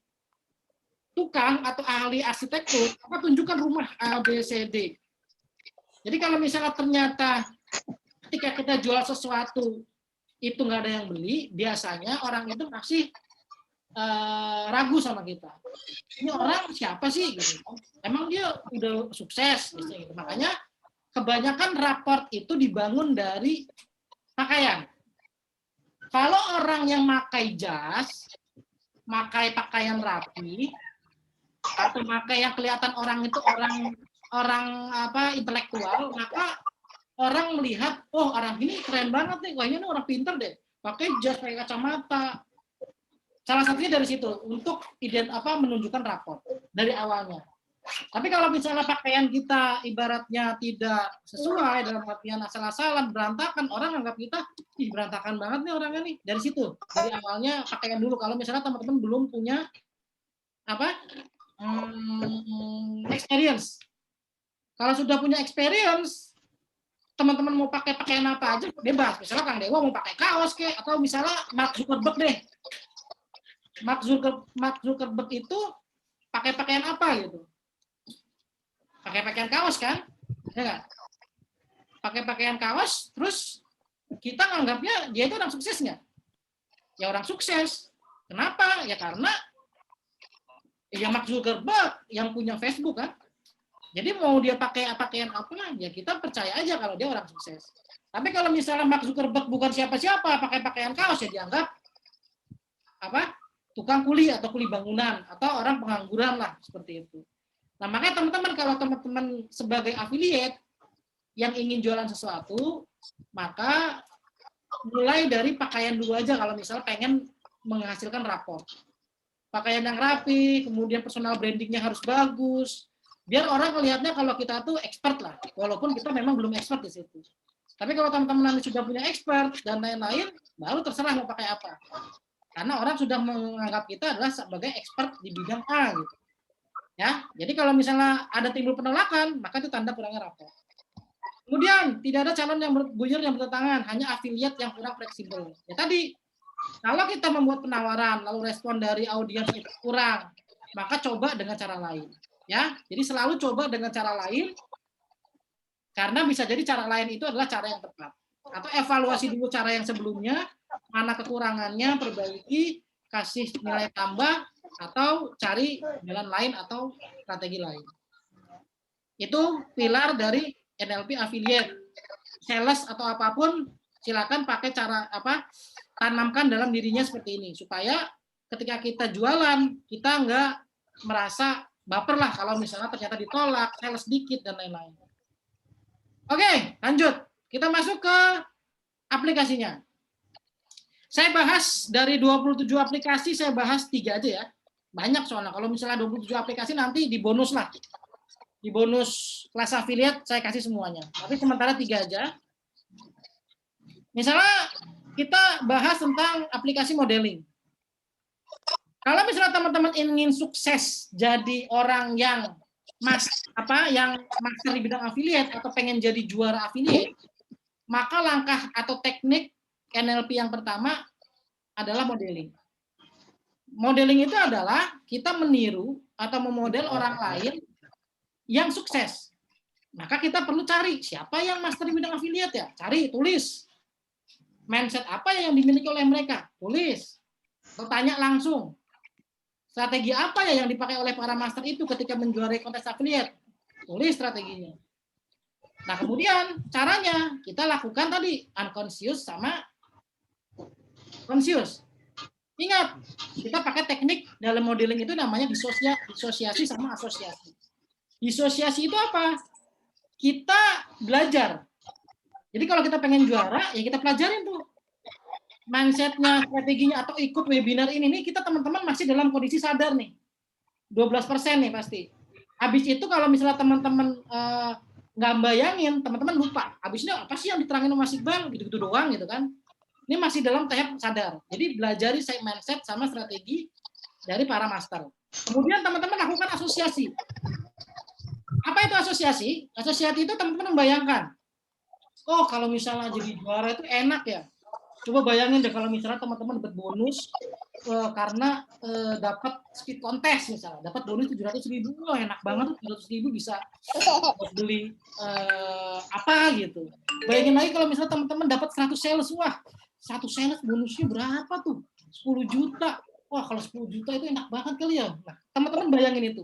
tukang atau ahli arsitektur, maka tunjukkan rumah A, B, C, D. Jadi kalau misalnya ternyata ketika kita jual sesuatu itu nggak ada yang beli, biasanya orang itu masih ragu sama kita. Ini orang siapa sih? Gitu. Emang dia udah sukses? Gitu. Makanya kebanyakan raport itu dibangun dari pakaian. Kalau orang yang pakai jas, pakai pakaian rapi, atau pakai yang kelihatan orang itu orang intelektual, maka orang melihat, oh orang ini keren banget nih, kayaknya ini orang pinter deh, pakai jas, pakai kacamata. Salah satunya dari situ untuk menunjukkan rapor dari awalnya. Tapi kalau misalnya pakaian kita ibaratnya tidak sesuai, dalam artian asal-asalan, berantakan, orang anggap kita berantakan banget nih orangnya nih. Dari situ, dari awalnya pakaian dulu. Kalau misalnya teman-teman belum punya experience. Kalau sudah punya experience, teman-teman mau pakai pakaian apa aja bebas. Misalnya Kang Dewa mau pakai kaos atau misalnya Mark Zuckerberg deh. Mark Zuckerberg itu pakai pakaian apa gitu? Pakai pakaian kaos kan? Ya nggak? Pakai pakaian kaos, terus kita nganggapnya dia itu orang sukses nggak? Ya orang sukses. Kenapa? Ya karena ya Mark Zuckerberg yang punya Facebook kan. Jadi mau dia pakai pakaian apa, ya kita percaya aja kalau dia orang sukses. Tapi kalau misalnya Mark Zuckerberg bukan siapa-siapa, pakai pakaian kaos, ya dianggap tukang kuli atau kuli bangunan atau orang pengangguran lah, seperti itu. Nah, makanya teman-teman kalau teman-teman sebagai affiliate yang ingin jualan sesuatu, maka mulai dari pakaian dulu aja kalau misalnya pengen menghasilkan rapor. Pakaian yang rapi, kemudian personal brandingnya harus bagus, biar orang melihatnya kalau kita tuh expert lah, walaupun kita memang belum expert di situ. Tapi kalau teman-teman nanti sudah punya expert dan lain-lain, baru terserah mau pakai apa. Karena orang sudah menganggap kita adalah sebagai expert di bidang A gitu. Ya, jadi kalau misalnya ada timbul penolakan, maka itu tanda kurangnya rapor. Kemudian tidak ada calon yang buyur yang bertentangan, hanya afiliat yang kurang fleksibel. Ya tadi, kalau kita membuat penawaran lalu respon dari audiens itu kurang, maka coba dengan cara lain. Ya, jadi selalu coba dengan cara lain, karena bisa jadi cara lain itu adalah cara yang tepat. Atau evaluasi dulu cara yang sebelumnya, mana kekurangannya, perbaiki, kasih nilai tambah, atau cari jalan lain atau strategi lain. Itu pilar dari NLP affiliate. Sales atau apapun, silakan pakai cara tanamkan dalam dirinya seperti ini, supaya ketika kita jualan, kita nggak merasa baper lah kalau misalnya ternyata ditolak, sales sedikit, dan lain-lain. Oke, lanjut. Kita masuk ke aplikasinya. Saya bahas dari 27 aplikasi, saya bahas 3 aja ya. Banyak soalnya. Kalau misalnya 27 aplikasi nanti di bonus lah. Di bonus kelas affiliate saya kasih semuanya. Tapi sementara 3 aja. Misalnya kita bahas tentang aplikasi modeling. Kalau misalnya teman-teman ingin sukses jadi orang yang yang master di bidang affiliate atau pengen jadi juara affiliate, maka langkah atau teknik NLP yang pertama adalah modeling. Modeling itu adalah kita meniru atau memodel orang lain yang sukses. Maka kita perlu cari siapa yang master di bidang affiliate ya. Cari, tulis. Mindset apa yang dimiliki oleh mereka? Tulis. Atau tanya langsung. Strategi apa ya yang dipakai oleh para master itu ketika menjuarai kontes affiliate? Tulis strateginya. Nah, kemudian caranya kita lakukan tadi unconscious sama conscious. Ingat, kita pakai teknik dalam modeling itu namanya disosiasi sama asosiasi. Disosiasi itu apa? Kita belajar. Jadi kalau kita pengen juara, ya kita pelajarin tuh. Mindsetnya, strateginya, atau ikut webinar ini, nih kita teman-teman masih dalam kondisi sadar nih. 12% nih pasti. Habis itu kalau misalnya teman-teman nggak bayangin, teman-teman lupa. Habisnya apa sih yang diterangin Mas Iqbal? Gitu-gitu doang gitu kan. Ini masih dalam tahap sadar. Jadi belajari mindset sama strategi dari para master. Kemudian teman-teman lakukan asosiasi. Apa itu asosiasi? Asosiasi itu teman-teman membayangkan. Oh, kalau misalnya jadi juara itu enak ya. Coba bayangin deh kalau misalnya teman-teman dapat bonus karena dapat speed contest misalnya. Dapat bonus 700.000. Oh, enak banget tuh 700.000 bisa beli apa gitu. Bayangin lagi kalau misalnya teman-teman dapat 100 sales. Wah, 1 sales bonusnya berapa tuh? 10 juta. Wah, kalau 10 juta itu enak banget kali ya. Nah, teman-teman bayangin itu.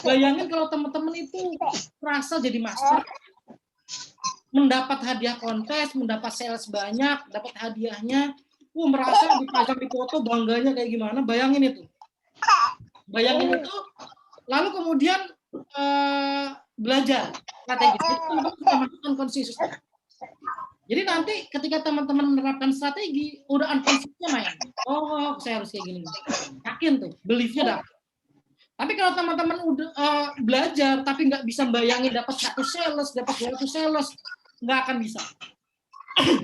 Bayangin kalau teman-teman itu merasa jadi master, mendapat hadiah kontes, mendapat sales banyak, dapat hadiahnya, merasa dipajang di foto, bangganya kayak gimana, bayangin itu. Bayangin itu, lalu kemudian belajar strategi. Itu teman-teman sudah masukkan konsisten. Jadi nanti ketika teman-teman menerapkan strategi, udah unconsciousnya main. Oh, saya harus kayak gini. Yakin tuh, belief-nya dapat. Tapi kalau teman-teman udah belajar, tapi nggak bisa bayangin dapat 100 sales, dapat 200 sales, nggak akan bisa.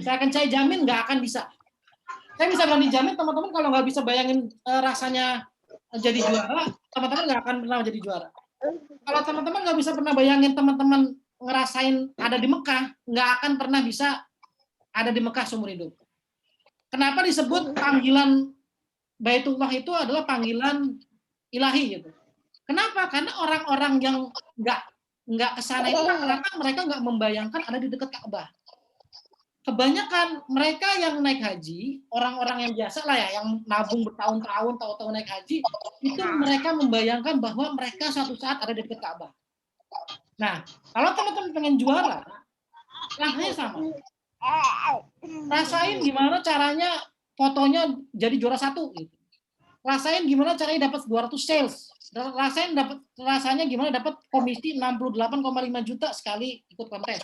Saya jamin nggak akan bisa. Saya bisa berani jamin teman-teman kalau nggak bisa bayangin rasanya jadi juara, teman-teman nggak akan pernah jadi juara. Kalau teman-teman nggak bisa pernah bayangin teman-teman ngerasain ada di Mekah, nggak akan pernah bisa ada di Mekah seumur hidup. Kenapa disebut panggilan Baitullah itu adalah panggilan ilahi gitu? Kenapa? Karena orang-orang yang nggak kesana itu rata-rata mereka nggak membayangkan ada di dekat Ka'bah. Kebanyakan mereka yang naik haji, orang-orang yang biasa lah ya, yang nabung bertahun-tahun, tahu-tahu naik haji, itu mereka membayangkan bahwa mereka suatu saat ada di dekat Ka'bah. Nah, kalau teman-teman pengen juara, langkahnya sama. Rasain gimana caranya fotonya jadi juara 1 gitu. Rasain gimana caranya dapat 200 sales. Rasanya gimana dapat komisi 68,5 juta sekali ikut kontes.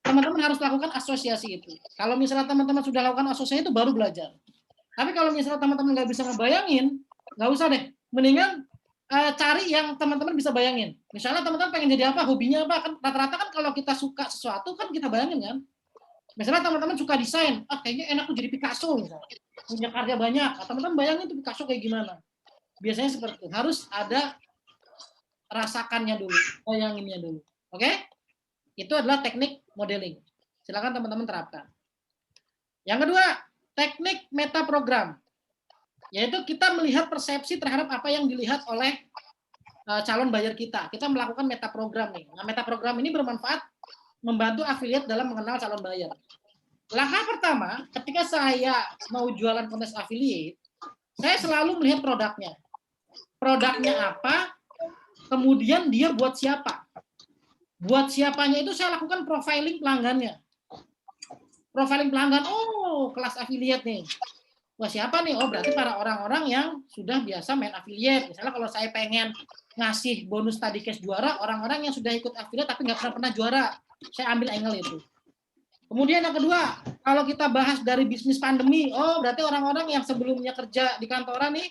Teman-teman harus lakukan asosiasi itu. Kalau misalnya teman-teman sudah lakukan asosiasi itu baru belajar. Tapi kalau misalnya teman-teman nggak bisa ngebayangin, nggak usah deh. Mendingan cari yang teman-teman bisa bayangin. Misalnya teman-teman pengen jadi apa, hobinya apa, kan rata-rata kan kalau kita suka sesuatu kan kita bayangin kan. Misalnya teman-teman suka desain, kayaknya enak tuh jadi Picasso misalnya. Punya karya banyak. Teman-teman bayangin tuh Picasso kayak gimana. Biasanya seperti itu. Harus ada rasakannya dulu, bayanginnya dulu. Oke? Itu adalah teknik modeling. Silakan teman-teman terapkan. Yang kedua, teknik metaprogram. Yaitu kita melihat persepsi terhadap apa yang dilihat oleh calon buyer kita. Kita melakukan metaprogram nih. Nah, metaprogram ini bermanfaat membantu afiliat dalam mengenal calon buyer. Langkah pertama, ketika saya mau jualan kontes affiliate, saya selalu melihat produknya. Produknya apa, kemudian dia buat siapa. Buat siapanya itu saya lakukan profiling pelanggannya. Profiling pelanggan, oh kelas affiliate nih. Wah siapa nih? Oh berarti para orang-orang yang sudah biasa main affiliate. Misalnya kalau saya pengen ngasih bonus study case juara, orang-orang yang sudah ikut affiliate tapi nggak pernah juara. Saya ambil angle itu. Kemudian yang kedua, kalau kita bahas dari bisnis pandemi, oh berarti orang-orang yang sebelumnya kerja di kantoran nih,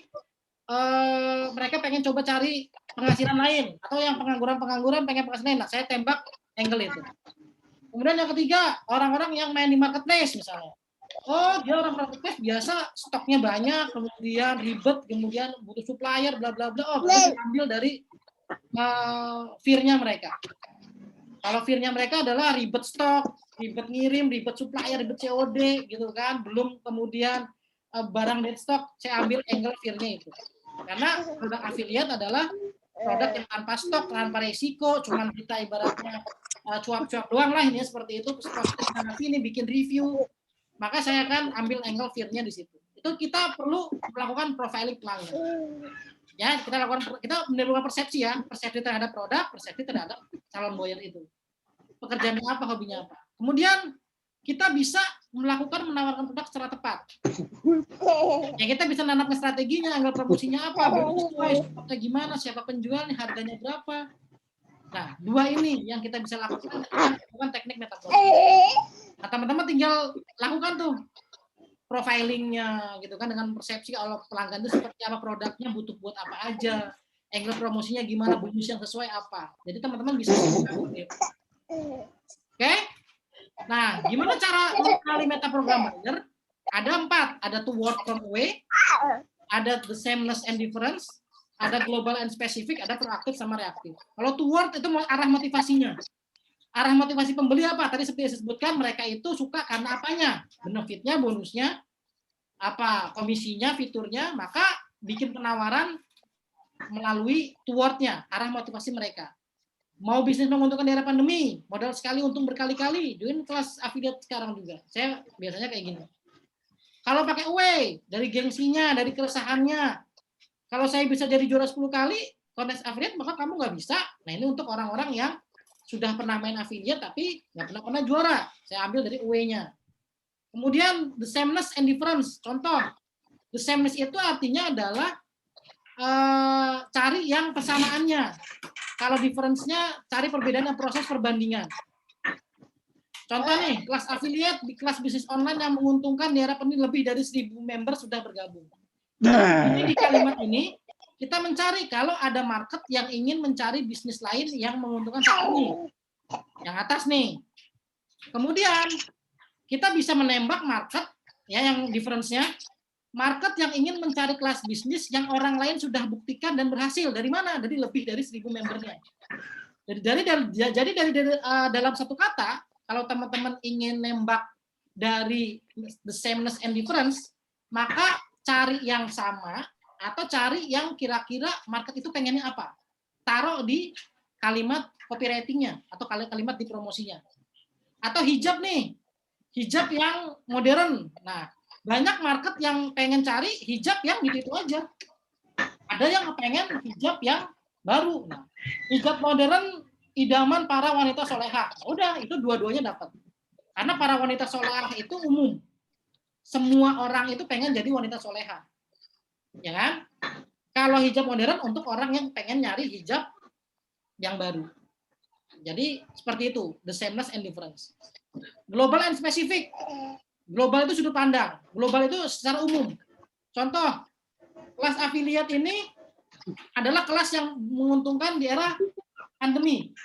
mereka pengen coba cari penghasilan lain, atau yang pengangguran pengen penghasilan lain. Nah, saya tembak angle itu. Kemudian yang ketiga, orang-orang yang main di marketplace misalnya. Oh, dia orang marketplace biasa stoknya banyak, kemudian ribet, kemudian butuh supplier, bla bla bla. Oh, berarti ambil dari fear-nya mereka. Kalau fear-nya mereka adalah ribet stok, ribet ngirim, ribet supplier, ribet COD, gitu kan. Belum kemudian barang dead stock, saya ambil angle fear-nya itu. Karena produk affiliate adalah produk yang tanpa stok, tanpa resiko, cuman kita ibaratnya cuap-cuap doang lah ini seperti itu. Ini bikin review, maka saya akan ambil angle fear-nya di situ. Itu kita perlu melakukan profiling pelanggan. Ya, kita menimbulkan persepsi ya, persepsi terhadap produk, persepsi terhadap calon buyer itu. Pekerjaannya apa, hobinya apa. Kemudian kita bisa menawarkan produk secara tepat. Ya kita bisa menanamkan strateginya, angle promosinya apa, stoknya gimana, siapa penjualnya, harganya berapa. Nah, dua ini yang kita bisa lakukan dengan teknik metaprogram. Nah, teman-teman tinggal lakukan tuh profilingnya gitu kan, dengan persepsi kalau pelanggan itu seperti apa, produknya butuh buat apa aja, angle promosinya gimana, bonus yang sesuai apa. Jadi teman-teman bisa Oke? Nah, gimana cara mengenali metaprogram buyer? Ada 4, ada toward from away, ada the sameness and difference, ada global and specific, ada proaktif sama reaktif. Kalau toward itu arah motivasinya. Arah motivasi pembeli apa? Tadi seperti saya sebutkan, mereka itu suka karena apanya? Benefitnya, bonusnya, apa komisinya, fiturnya, maka bikin penawaran melalui toward-nya, arah motivasi mereka. Mau bisnis menguntungkan di era pandemi, modal sekali untung berkali-kali, join kelas affiliate sekarang juga. Saya biasanya kayak gini. Kalau pakai away, dari gengsinya, dari keresahannya, kalau saya bisa jadi juara 10 kali, kontes affiliate, maka kamu nggak bisa. Nah ini untuk orang-orang yang sudah pernah main affiliate tapi nggak pernah juara. Saya ambil dari away-nya. Kemudian the sameness and difference. Contoh, the sameness itu artinya adalah cari yang persamaannya. Kalau difference-nya cari perbedaan dan proses perbandingan. Contoh nih, kelas affiliate di kelas bisnis online yang menguntungkan di era pandemi lebih dari 1.000 member sudah bergabung. Jadi di kalimat ini kita mencari kalau ada market yang ingin mencari bisnis lain yang menguntungkan saat ini. Yang atas nih. Kemudian kita bisa menembak market ya yang difference-nya, market yang ingin mencari kelas bisnis yang orang lain sudah buktikan dan berhasil. Dari mana? Dari lebih dari 1.000 membernya. Jadi dalam satu kata, kalau teman-teman ingin nembak dari the sameness and difference, maka cari yang sama atau cari yang kira-kira market itu pengennya apa. Taruh di kalimat copywriting-nya atau kalimat di promosinya. Atau hijab nih, hijab yang modern. Nah, banyak market yang pengen cari hijab yang gitu-gitu aja. Ada yang pengen hijab yang baru. Nah, hijab modern idaman para wanita solehah. Udah, itu dua-duanya dapat. Karena para wanita solehah itu umum. Semua orang itu pengen jadi wanita solehah. Ya kan? Kalau hijab modern untuk orang yang pengen nyari hijab yang baru. Jadi seperti itu, the sameness and difference. Global and specific. Global itu sudut pandang. Global itu secara umum. Contoh, kelas affiliate ini adalah kelas yang menguntungkan di era pandemi.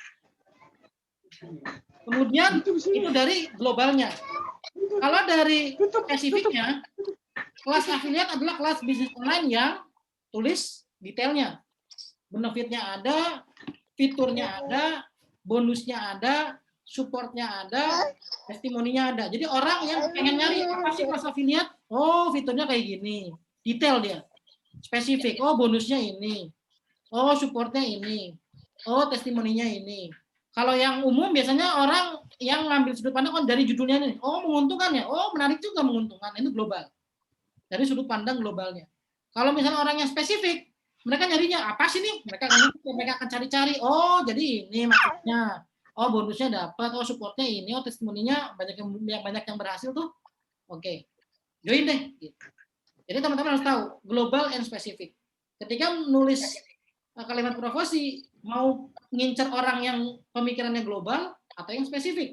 Kemudian itu dari globalnya. Kalau dari spesifiknya, kelas affiliate adalah kelas bisnis online yang tulis detailnya. Benefitnya ada, fiturnya ada, bonusnya ada, supportnya ada, testimoninya ada. Jadi orang yang pengen nyari apa sih kelas affiliate? Oh, fiturnya kayak gini. Detail dia. Spesifik. Oh, bonusnya ini. Oh, supportnya ini. Oh, testimoninya ini. Kalau yang umum biasanya orang yang ngambil sudut pandang dari judulnya nih. Oh, menguntungkan ya. Oh, menarik juga menguntungkan. Itu global. Dari sudut pandang globalnya. Kalau misalnya orang yang spesifik, mereka nyarinya apa sih nih? Mereka akan cari-cari. Oh, jadi ini maksudnya. Oh, bonusnya dapat. Oh, supportnya ini. Oh, testimoninya banyak yang berhasil tuh. Oke. Join deh. Jadi teman-teman harus tahu global and spesifik. Ketika menulis kalimat provokasi, mau ngincer orang yang pemikirannya global atau yang spesifik,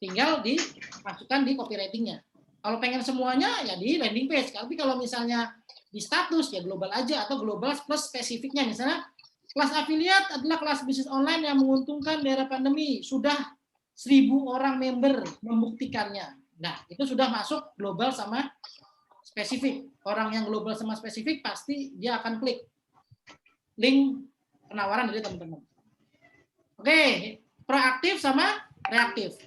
tinggal dimasukkan di copywritingnya. Kalau pengen semuanya ya di landing page. Tapi kalau misalnya di status ya global aja atau global plus spesifiknya. Misalnya kelas affiliate adalah kelas bisnis online yang menguntungkan di era pandemi. Sudah 1.000 orang member membuktikannya. Nah, itu sudah masuk global sama spesifik. Orang yang global sama spesifik pasti dia akan klik link penawaran dari teman-teman. Oke, proaktif sama reaktif.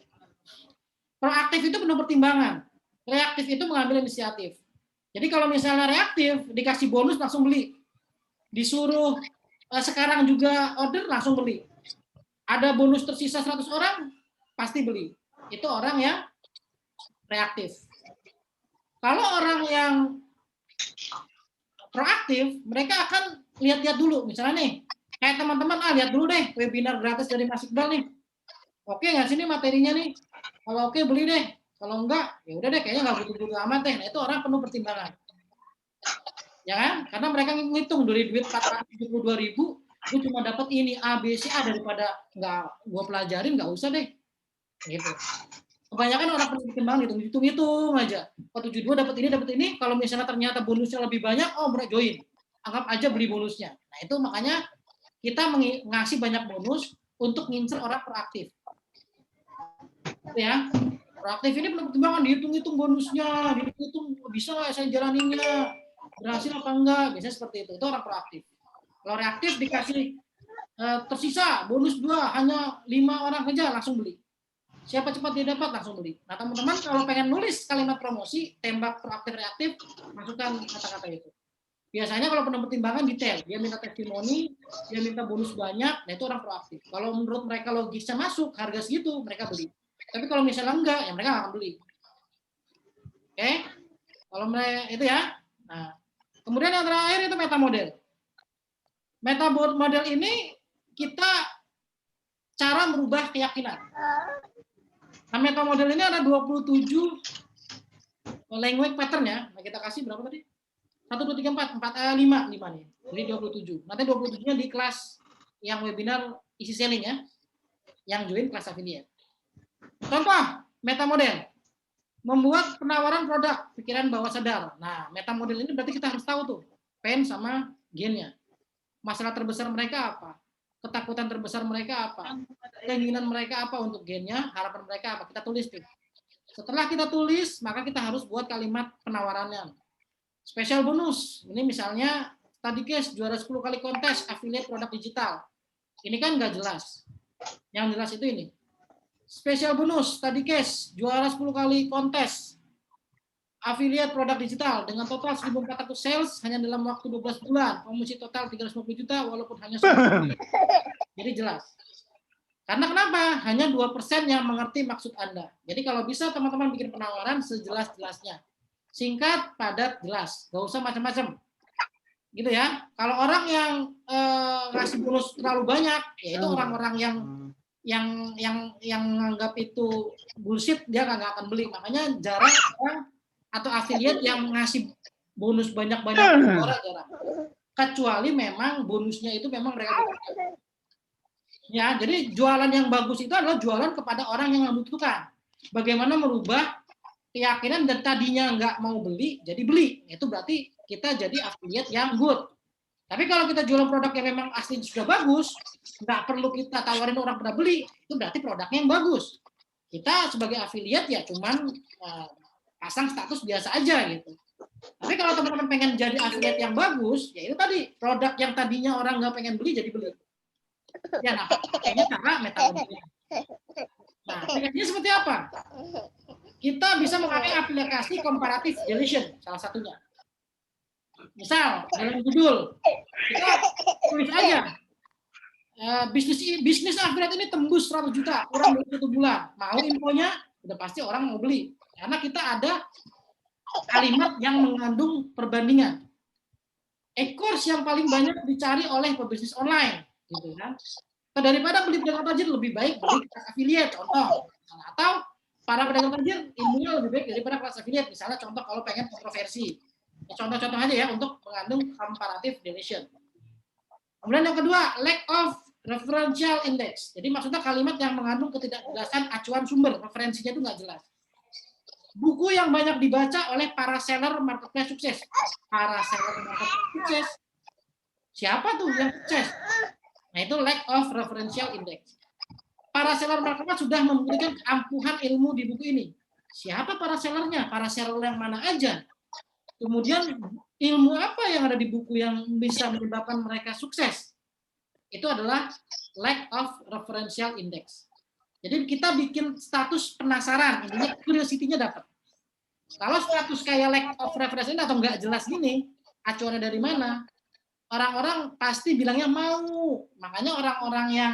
Proaktif itu penuh pertimbangan. Reaktif itu mengambil inisiatif. Jadi kalau misalnya reaktif, dikasih bonus langsung beli. Disuruh sekarang juga order langsung beli. Ada bonus tersisa 100 orang, pasti beli. Itu orang yang reaktif. Kalau orang yang proaktif, mereka akan lihat-lihat dulu. Misalnya nih, kayak teman-teman, lihat dulu deh webinar gratis dari Mas Iqbal nih. Oke nggak sih nih materinya nih? Kalau oke beli deh. Kalau enggak, ya udah deh kayaknya nggak butuh-butuh amat deh. Nah, itu orang penuh pertimbangan. Ya kan? Karena mereka ngitung dari duit 472.000, gue cuma dapat ini A, B, C, A daripada nggak gue pelajarin, nggak usah deh. Gitu. Kebanyakan orang penuh pertimbangan hitung-hitung aja. 472 dapat ini. Kalau misalnya ternyata bonusnya lebih banyak, oh mereka join. Anggap aja beli bonusnya. Nah itu makanya kita ngasih banyak bonus untuk ngincer orang proaktif. Ya, proaktif ini penuh pertimbangan, dihitung-hitung bonusnya, dihitung bisa nggak saya jalaninnya, berhasil apa enggak, biasanya seperti itu. Itu orang proaktif. Kalau reaktif dikasih tersisa bonus 2, hanya 5 orang saja langsung beli. Siapa cepat dia dapat langsung beli. Nah teman-teman kalau pengen nulis kalimat promosi, tembak proaktif reaktif, masukkan kata-kata itu. Biasanya kalau penuh pertimbangan detail, dia minta testimoni, dia minta bonus banyak, nah itu orang proaktif. Kalau menurut mereka logisnya masuk, harga segitu, mereka beli. Tapi kalau misalnya enggak, ya mereka nggak akan beli. Oke? Kalau mereka itu ya. Nah, kemudian yang terakhir itu meta model. Meta model ini kita cara merubah keyakinan. Nah, meta model ini ada 27 language pattern ya. Nah, kita kasih berapa tadi? 1, 2, 3, 4, 5 nih. Jadi 27. Nanti 27-nya di kelas yang webinar isi selling ya. Yang join kelas affiliate. Contoh, meta model. Membuat penawaran produk, pikiran bawah sadar. Nah, meta model ini berarti kita harus tahu tuh, pain sama gain-nya. Masalah terbesar mereka apa? Ketakutan terbesar mereka apa? Keinginan mereka apa untuk gain-nya? Harapan mereka apa? Kita tulis tuh. Setelah kita tulis, maka kita harus buat kalimat penawarannya. Special bonus. Ini misalnya, tadi case juara 10 kali kontes, affiliate produk digital. Ini kan nggak jelas. Yang jelas itu ini. Special bonus, tadi case, juara 10 kali kontes, affiliate produk digital, dengan total 1.400 sales hanya dalam waktu 12 bulan, komisi total 350 juta, walaupun hanya 1. Jadi jelas. Karena kenapa? Hanya 2% yang mengerti maksud Anda. Jadi kalau bisa teman-teman bikin penawaran sejelas-jelasnya. Singkat, padat, jelas. Gak usah macam-macam. Gitu ya. Kalau orang yang ngasih bonus terlalu banyak, ya itu orang-orang yang menganggap itu bullshit, dia nggak akan beli. Makanya jarang orang atau affiliate yang ngasih bonus banyak-banyak, jarang. Kecuali memang bonusnya itu memang mereka butuhkan. Ya, jadi jualan yang bagus itu adalah jualan kepada orang yang membutuhkan. Bagaimana merubah keyakinan dan tadinya nggak mau beli, jadi beli. Itu berarti kita jadi affiliate yang good. Tapi kalau kita jualan produk yang memang asli sudah bagus, nggak perlu kita tawarin orang pada beli, itu berarti produknya yang bagus. Kita sebagai affiliate ya cuman pasang status biasa aja gitu. Tapi kalau teman-teman pengen jadi affiliate yang bagus, ya itu tadi produk yang tadinya orang nggak pengen beli jadi beli. Ya, nah, pakainya cara metodologi. Nah, aplikasinya seperti apa? Kita bisa memakai aplikasi comparative deletion, salah satunya. Misal, dalam judul, kita tulis aja, bisnis affiliate ini tembus 100 juta, kurang dari 1 bulan. Mau infonya, udah pasti orang mau beli. Karena kita ada kalimat yang mengandung perbandingan. E-course yang paling banyak dicari oleh pebisnis online, gitu kan? Daripada beli pedagang tajir, lebih baik beli kelas affiliate, contoh. Atau para pedagang tajir ilmunya lebih baik daripada kelas affiliate. Misalnya contoh kalau pengen kontroversi. Contoh-contoh aja ya untuk mengandung comparative deletion. Kemudian yang kedua, lack of referential index. Jadi maksudnya kalimat yang mengandung ketidakjelasan acuan sumber, referensinya itu nggak jelas. Buku yang banyak dibaca oleh para seller marketplace sukses. Para seller marketplace sukses. Siapa tuh yang sukses? Nah, itu lack of referential index. Para seller marketplace sudah memberikan keampuhan ilmu di buku ini. Siapa para sellernya? Para seller yang mana aja? Kemudian ilmu apa yang ada di buku yang bisa menyebabkan mereka sukses? Itu adalah lack of referential index. Jadi kita bikin status penasaran, intinya curiosity-nya dapat. Kalau status kayak lack of reference atau nggak jelas gini, acuannya dari mana? Orang-orang pasti bilangnya mau. Makanya orang-orang yang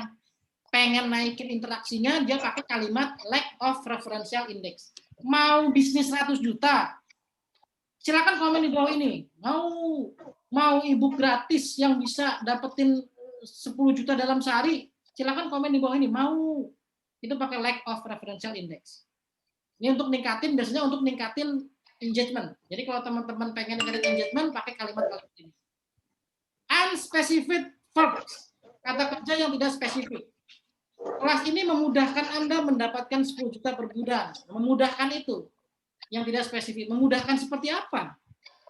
pengen naikin interaksinya, dia pakai kalimat lack of referential index. Mau bisnis 100 juta, silakan komen di bawah ini. Mau ebook gratis yang bisa dapetin 10 juta dalam sehari, silakan komen di bawah ini. Mau. Itu pakai lack of referential index. Ini untuk ningkatin, biasanya untuk ningkatin engagement. Jadi kalau teman-teman pengen ningkatin engagement, pakai kalimat-kalimat ini. Unspecific verbs, kata kerja yang tidak spesifik. Kelas ini memudahkan Anda mendapatkan 10 juta per bulan. Memudahkan itu, yang tidak spesifik. Memudahkan seperti apa?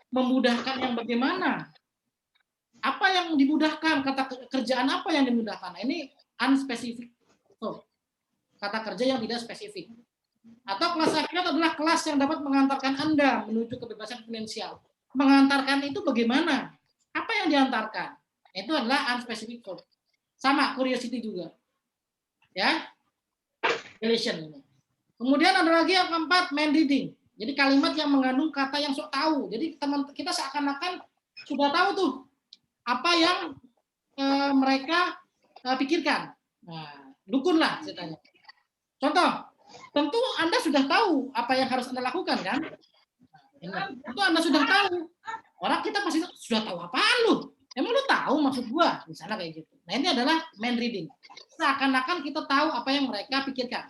Memudahkan yang bagaimana? Apa yang dimudahkan? Kata kerjaan apa yang dimudahkan? Nah, ini unspecific verb. Kata kerja yang tidak spesifik. Atau kelas affiliate adalah kelas yang dapat mengantarkan Anda menuju kebebasan finansial. Mengantarkan itu bagaimana? Apa yang diantarkan? Itu adalah unspecific verb. Sama, curiosity juga. Ya, deletion ini. Kemudian ada lagi yang keempat, mind reading. Jadi kalimat yang mengandung kata yang sok tahu. Jadi teman kita seakan-akan sudah tahu tuh apa yang mereka pikirkan. Nah, dukun lah ceritanya. Contoh, tentu Anda sudah tahu apa yang harus Anda lakukan, kan? Tentu Anda sudah tahu. Orang kita pasti sudah tahu apaan lu? Emang lu tahu maksud gua? Misalnya kayak gitu. Nah, ini adalah mind reading. Seakan-akan kita tahu apa yang mereka pikirkan.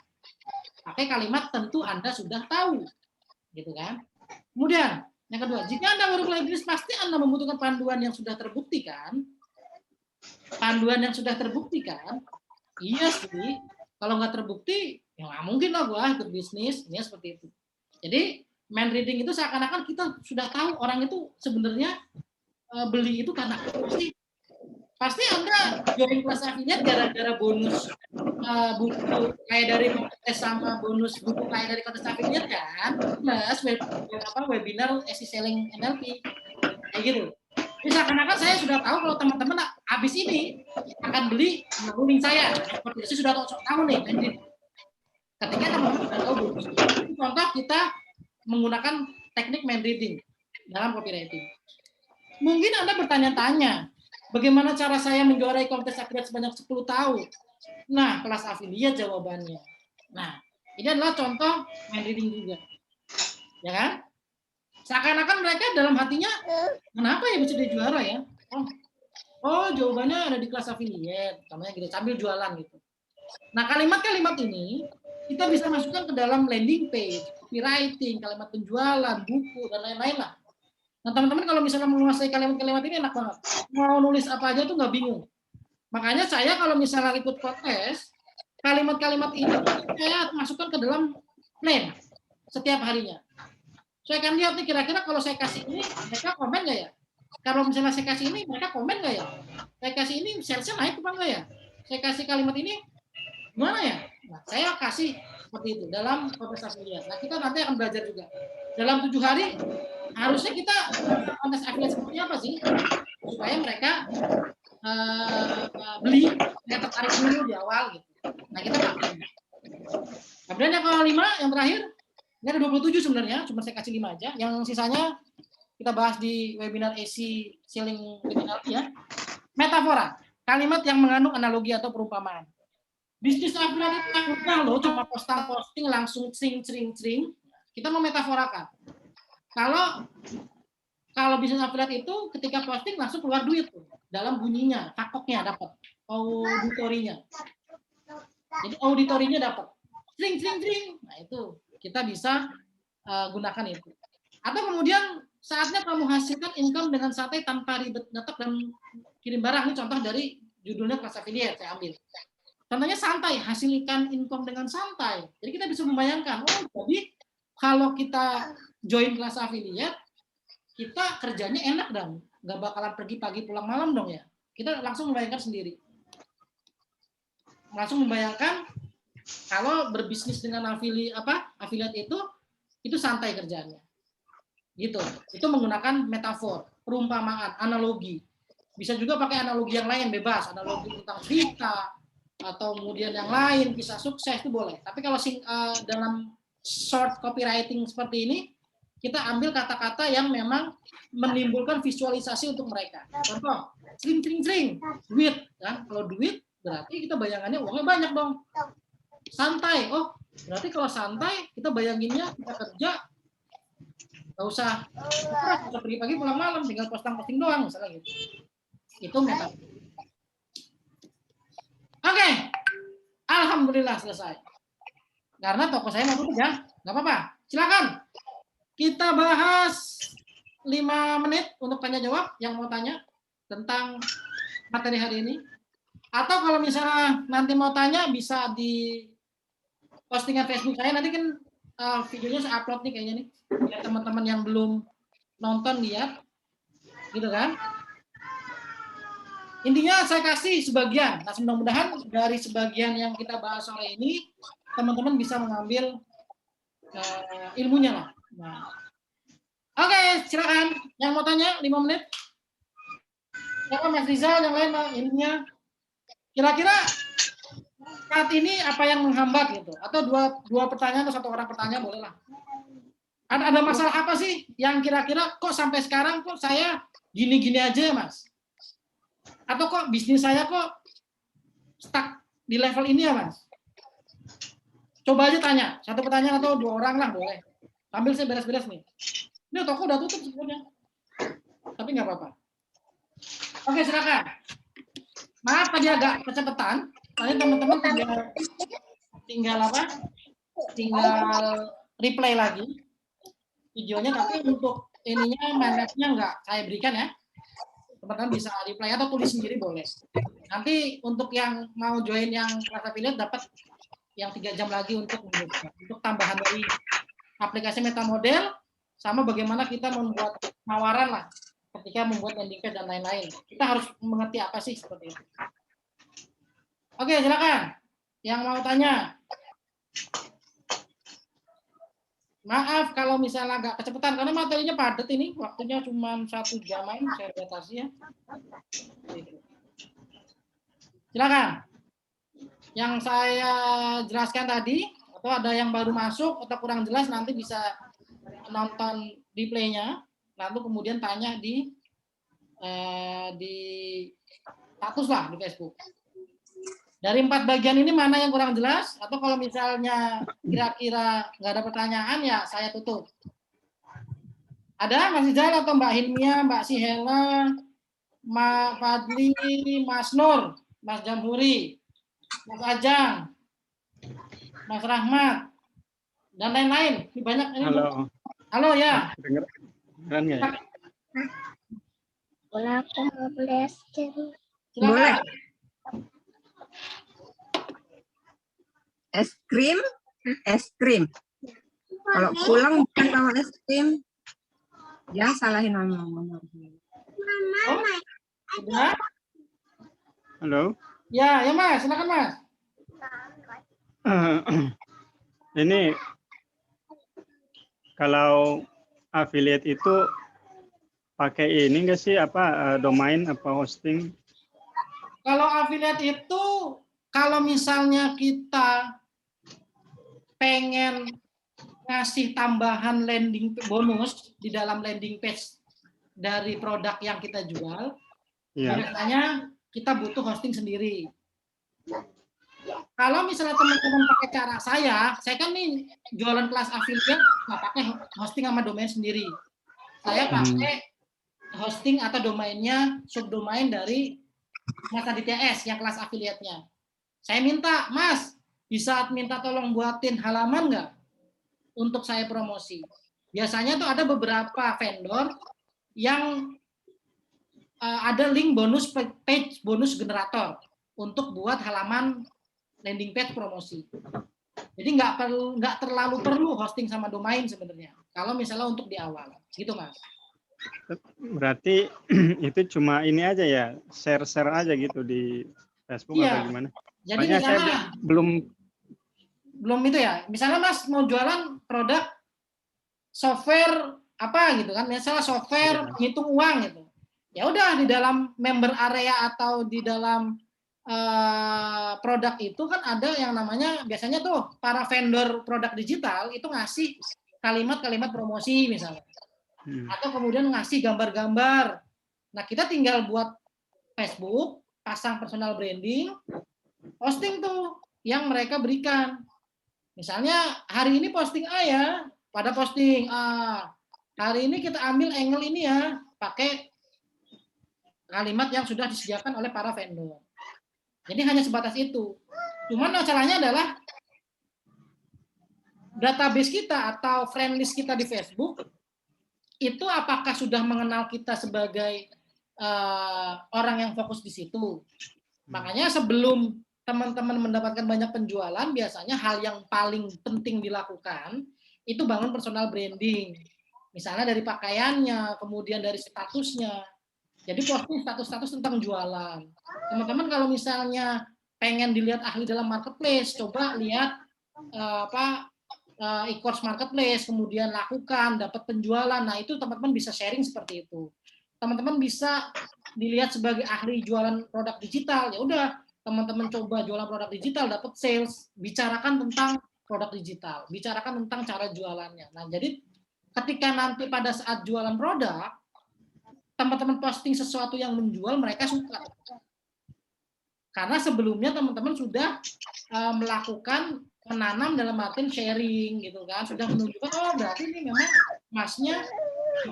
Pakai kalimat tentu Anda sudah tahu. Gitu kan? Kemudian, yang kedua, jika Anda baru mulai bisnis, pasti Anda membutuhkan panduan yang sudah terbukti, kan? Panduan yang sudah terbukti, kan? Iya sih. Kalau nggak terbukti, ya nggak mungkin lah gua ikut bisnis. Ini seperti itu. Jadi, mind reading itu seakan-akan kita sudah tahu orang itu sebenarnya beli itu karena pasti Anda join kelas affiliate gara-gara bonus buku kayak dari kontes sama bonus buku kayak dari kontes affiliate, kan? Plus webinar SE Selling NLP kayak gitu. Jadi seakan-akan saya sudah tahu kalau teman-teman habis ini akan beli link saya. Seperti itu sudah tahu nih. Ketika teman-teman sudah tahu bonus. Contoh kita menggunakan teknik mind reading dalam copywriting. Mungkin Anda bertanya-tanya, bagaimana cara saya menjuarai kontes affiliate sebanyak 10 tahun? Nah, kelas affiliate jawabannya. Nah, ini adalah contoh mind reading juga. Ya kan? Seakan-akan mereka dalam hatinya, kenapa ya bisa jadi juara ya? Oh, jawabannya ada di kelas affiliate. Namanya gitu, sambil jualan gitu. Nah, kalimat-kalimat ini kita bisa masukkan ke dalam landing page, copywriting, kalimat penjualan, buku, dan lain-lain lah. Nah, teman-teman kalau misalnya menguasai kalimat-kalimat ini enak banget. Mau nulis apa aja tuh nggak bingung. Makanya saya kalau misalnya ikut podcast, kalimat-kalimat ini saya masukkan ke dalam plan setiap harinya. Saya akan lihat nih kira-kira kalau saya kasih ini, mereka komen nggak ya? Kalau misalnya saya kasih ini, mereka komen nggak ya? Saya kasih ini, salesnya naik apa nggak ya? Saya kasih kalimat ini, gimana ya? Nah, saya kasih seperti itu dalam kontes affiliate. Nah, kita nanti akan belajar juga. Dalam 7 hari, harusnya kita kontes affiliate seperti apa sih? Supaya mereka beli, tertarik dulu di awal gitu. Nah, kita pakai. Kemudian yang kelima, yang terakhir, ini ada 27 sebenarnya, cuma saya kasih 5 aja. Yang sisanya kita bahas di webinar AC Selling webinar ya. Metafora, kalimat yang mengandung analogi atau perumpamaan. Bisnis affiliate itu mudah loh, cuma posting langsung sering. Kita mau metaforakan. Kalau bisnis affiliate itu ketika posting langsung keluar duit tuh, dalam bunyinya, takoknya dapat, auditorinya. Jadi auditorinya dapat. Sering. Nah, itu kita bisa gunakan itu. Atau kemudian saatnya kamu hasilkan income dengan santai tanpa ribet nyetok dan kirim barang. Ini contoh dari judulnya kelas affiliate saya ambil. Contohnya santai, hasilkan income dengan santai. Jadi kita bisa membayangkan, jadi kalau kita join kelas affiliate, kita kerjanya enak dong, nggak bakalan pergi pagi pulang malam dong ya. Kita langsung membayangkan sendiri. Langsung membayangkan kalau berbisnis dengan affiliate itu santai kerjanya. Gitu. Itu menggunakan metafor, perumpamaan, analogi. Bisa juga pakai analogi yang lain bebas, analogi tentang cerita atau kemudian yang lain, kisah sukses itu boleh. Tapi kalau dalam short copywriting seperti ini, kita ambil kata-kata yang memang menimbulkan visualisasi untuk mereka. Contoh, sering, duit, kan? Kalau duit berarti kita bayangannya uangnya banyak dong. Santai, berarti kalau santai kita bayanginnya kita kerja nggak usah pergi pagi pulang malam, tinggal posting doang misalnya gitu. Itu metafor. Oke, alhamdulillah selesai. Karena toko saya mau tutup ya, nggak apa-apa. Silakan. Kita bahas 5 menit untuk tanya jawab yang mau tanya tentang materi hari ini. Atau kalau misalnya nanti mau tanya bisa di postingan Facebook saya. Nanti kan videonya saya upload nih kayaknya nih. Biar teman-teman yang belum nonton lihat. Gitu kan. Intinya saya kasih sebagian. Nah, mudah-mudahan dari sebagian yang kita bahas sore ini, teman-teman bisa mengambil ilmunya lah. Nah. Oke, silakan. Yang mau tanya 5 menit. Siapa Mas Rizal, yang lain ilmunya. Kira-kira saat ini apa yang menghambat gitu? Atau dua pertanyaan atau 1 orang pertanyaan boleh lah. Ada masalah apa sih yang kira-kira kok sampai sekarang kok saya gini-gini aja ya Mas? Atau kok bisnis saya kok stuck di level ini ya Mas? Coba aja tanya, 1 pertanyaan atau 2 orang lah boleh. Sambil saya beres-beres nih. Ini toko udah tutup sebenarnya. Tapi nggak apa-apa. Oke, silakan. Maaf tadi agak kecepatan. Tadi teman-teman tinggal replay lagi videonya, tapi untuk ininya manage-nya nggak saya berikan ya. Teman-teman bisa replay atau tulis sendiri boleh. Nanti untuk yang mau join yang kelas affiliate dapat yang 3 jam lagi untuk tambahan dari aplikasi Metamodel sama bagaimana kita membuat tawaran lah ketika membuat landing page dan lain-lain. Kita harus mengerti apa sih seperti itu. Oke, silakan. Yang mau tanya. Maaf kalau misalnya agak kecepatan karena materinya padat ini, waktunya cuma 1 jaman saya batasi ya. Silakan. Yang saya jelaskan tadi atau ada yang baru masuk atau kurang jelas nanti bisa nonton replaynya, lalu kemudian tanya di status lah di Facebook. Dari 4 bagian ini mana yang kurang jelas? Atau kalau misalnya kira-kira nggak ada pertanyaan ya saya tutup. Ada Mas Rizal atau Mbak Hilmia, Mbak Sihela, Mas Fadli, Mas Nur, Mas Jamhuri, Mas Ajang, Mas Rahmat, dan lain-lain. Ini banyak ini. Halo ya. Dengeran nggak ya? Boleh aku boleh Boleh. Es krim. Kalau pulang bukan bawa es krim, jangan salahin mama. Sudah? Halo. Ya Mas, silakan Mas. Ini kalau affiliate itu pakai ini nggak sih domain apa hosting? Kalau affiliate itu, kalau misalnya kita pengen ngasih tambahan landing bonus di dalam landing page dari produk yang kita jual, Iya. biasanya kita butuh hosting sendiri. Kalau misalnya teman-teman pakai cara saya kan nih jualan kelas affiliate nggak pakai hosting sama domain sendiri. Saya pakai hosting atau domainnya subdomain dari Mas Aditya S yang kelas affiliate-nya. Saya minta, Mas, bisa minta tolong buatin halaman nggak untuk saya promosi. Biasanya tuh ada beberapa vendor yang ada link bonus page bonus generator untuk buat halaman landing page promosi. Jadi nggak terlalu perlu hosting sama domain sebenarnya. Kalau misalnya untuk di awal, gitu Mas. Berarti itu cuma ini aja ya, share-share aja gitu di Facebook Iya. atau gimana? Jadi Makanya saya misalnya belum itu ya. Misalnya Mas mau jualan produk software apa gitu kan? Misalnya software penghitung uang gitu. Ya udah di dalam member area atau di dalam produk itu kan ada yang namanya biasanya tuh para vendor produk digital itu ngasih kalimat-kalimat promosi misalnya. Atau kemudian ngasih gambar-gambar. Nah, kita tinggal buat Facebook, pasang personal branding, posting tuh yang mereka berikan. Misalnya hari ini posting A ya, pada posting A. Hari ini kita ambil angle ini ya, pakai kalimat yang sudah disediakan oleh para vendor. Jadi hanya sebatas itu. Cuman masalahnya adalah database kita atau friend list kita di Facebook itu apakah sudah mengenal kita sebagai orang yang fokus di situ. Makanya sebelum teman-teman mendapatkan banyak penjualan, biasanya hal yang paling penting dilakukan itu bangun personal branding. Misalnya dari pakaiannya, kemudian dari statusnya. Jadi posting status-status tentang jualan. Teman-teman kalau misalnya pengen dilihat ahli dalam marketplace, coba lihat e-commerce marketplace, kemudian lakukan, dapat penjualan. Nah, itu teman-teman bisa sharing seperti itu. Teman-teman bisa dilihat sebagai ahli jualan produk digital. Ya udah, teman-teman coba jualan produk digital, dapat sales, bicarakan tentang produk digital, bicarakan tentang cara jualannya. Nah, jadi ketika nanti pada saat jualan produk, teman-teman posting sesuatu yang menjual, mereka suka. Karena sebelumnya teman-teman sudah melakukan menanam dalam arti sharing gitu kan, sudah menunjukkan oh berarti ini memang masnya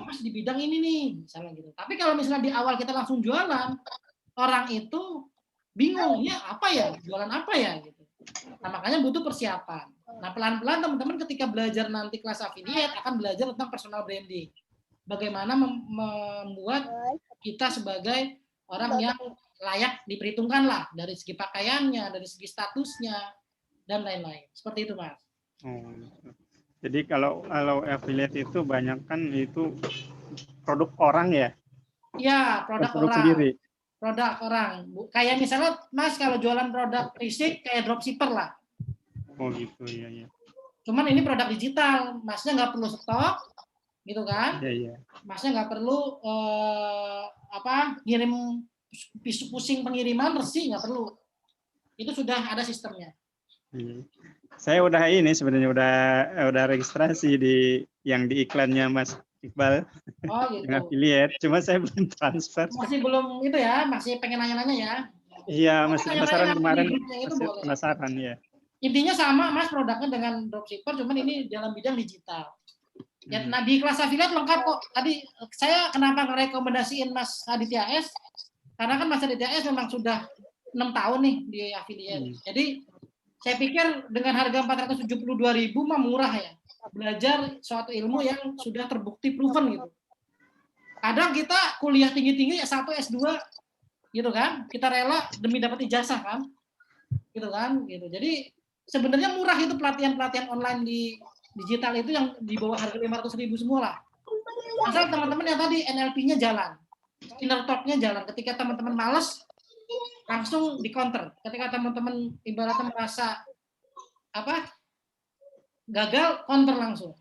mas di bidang ini nih, misalnya gitu. Tapi kalau misalnya di awal kita langsung jualan, orang itu bingung ya apa ya, jualan apa ya gitu. Nah, makanya butuh persiapan. Nah, pelan-pelan teman-teman ketika belajar nanti kelas affiliate akan belajar tentang personal branding. Bagaimana membuat kita sebagai orang yang layak diperhitungkan lah dari segi pakaiannya, dari segi statusnya, dan lain-lain. Seperti itu, Mas. Jadi kalau affiliate itu banyak kan itu produk orang ya? Iya, produk orang. Sendiri. Produk orang. Kayak misalnya, Mas, kalau jualan produk fisik kayak dropshipper lah. Oh gitu, ya. Cuman ini produk digital, Masnya nggak perlu stok, gitu kan? Iya. Masnya nggak perlu ngirim pusing pengiriman resi, nggak perlu. Itu sudah ada sistemnya. Saya udah ini sebenarnya udah registrasi di iklannya Mas Iqbal. Oh gitu. Yang affiliate, cuma saya belum transfer. Masih belum itu ya, masih pengen nanya-nanya ya. Iya, masih penasaran kemarin. Masih penasaran ya. Intinya sama Mas produknya dengan dropshipper, cuman ini dalam bidang digital. Ya, nah di kelas affiliate lengkap kok. Tadi saya kenapa merekomendasiin Mas Aditya S? Karena kan Mas Aditya S memang sudah 6 tahun nih di affiliate. Jadi saya pikir dengan harga 472.000 mah murah ya. Belajar suatu ilmu yang sudah terbukti proven gitu. Kadang kita kuliah tinggi-tinggi S1, S2 gitu kan. Kita rela demi dapat ijazah kan. Gitu kan, gitu. Jadi sebenarnya murah itu pelatihan-pelatihan online di digital itu yang di bawah harga 500.000 semua lah. Asal teman-teman yang tadi NLP-nya jalan. Inner talk-nya jalan. Ketika teman-teman malas, langsung di counter. Ketika teman-teman ibaratnya merasa gagal, counter langsung.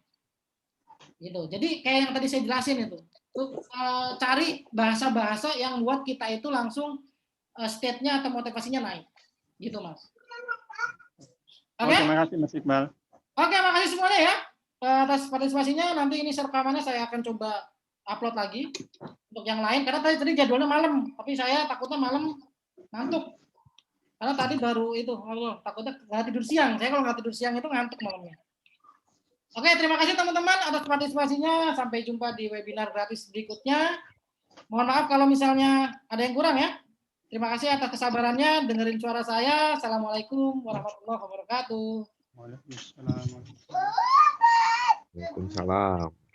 Gitu. Jadi kayak yang tadi saya jelasin itu. Cari bahasa-bahasa yang buat kita itu langsung state-nya atau motivasinya naik. Gitu, Mas. Oke, terima kasih Mas Iqbal. Oke, makasih semuanya ya atas partisipasinya. Nanti ini rekamannya saya akan coba upload lagi untuk yang lain karena tadi jadwalnya malam, tapi saya takutnya malam ngantuk. Karena tadi baru itu, takutnya nggak tidur siang. Saya kalau nggak tidur siang itu ngantuk malamnya. Oke, terima kasih teman-teman atas partisipasinya. Sampai jumpa di webinar gratis berikutnya. Mohon maaf kalau misalnya ada yang kurang ya. Terima kasih atas kesabarannya dengerin suara saya. Assalamualaikum warahmatullahi wabarakatuh. Waalaikumsalam. Waalaikumsalam.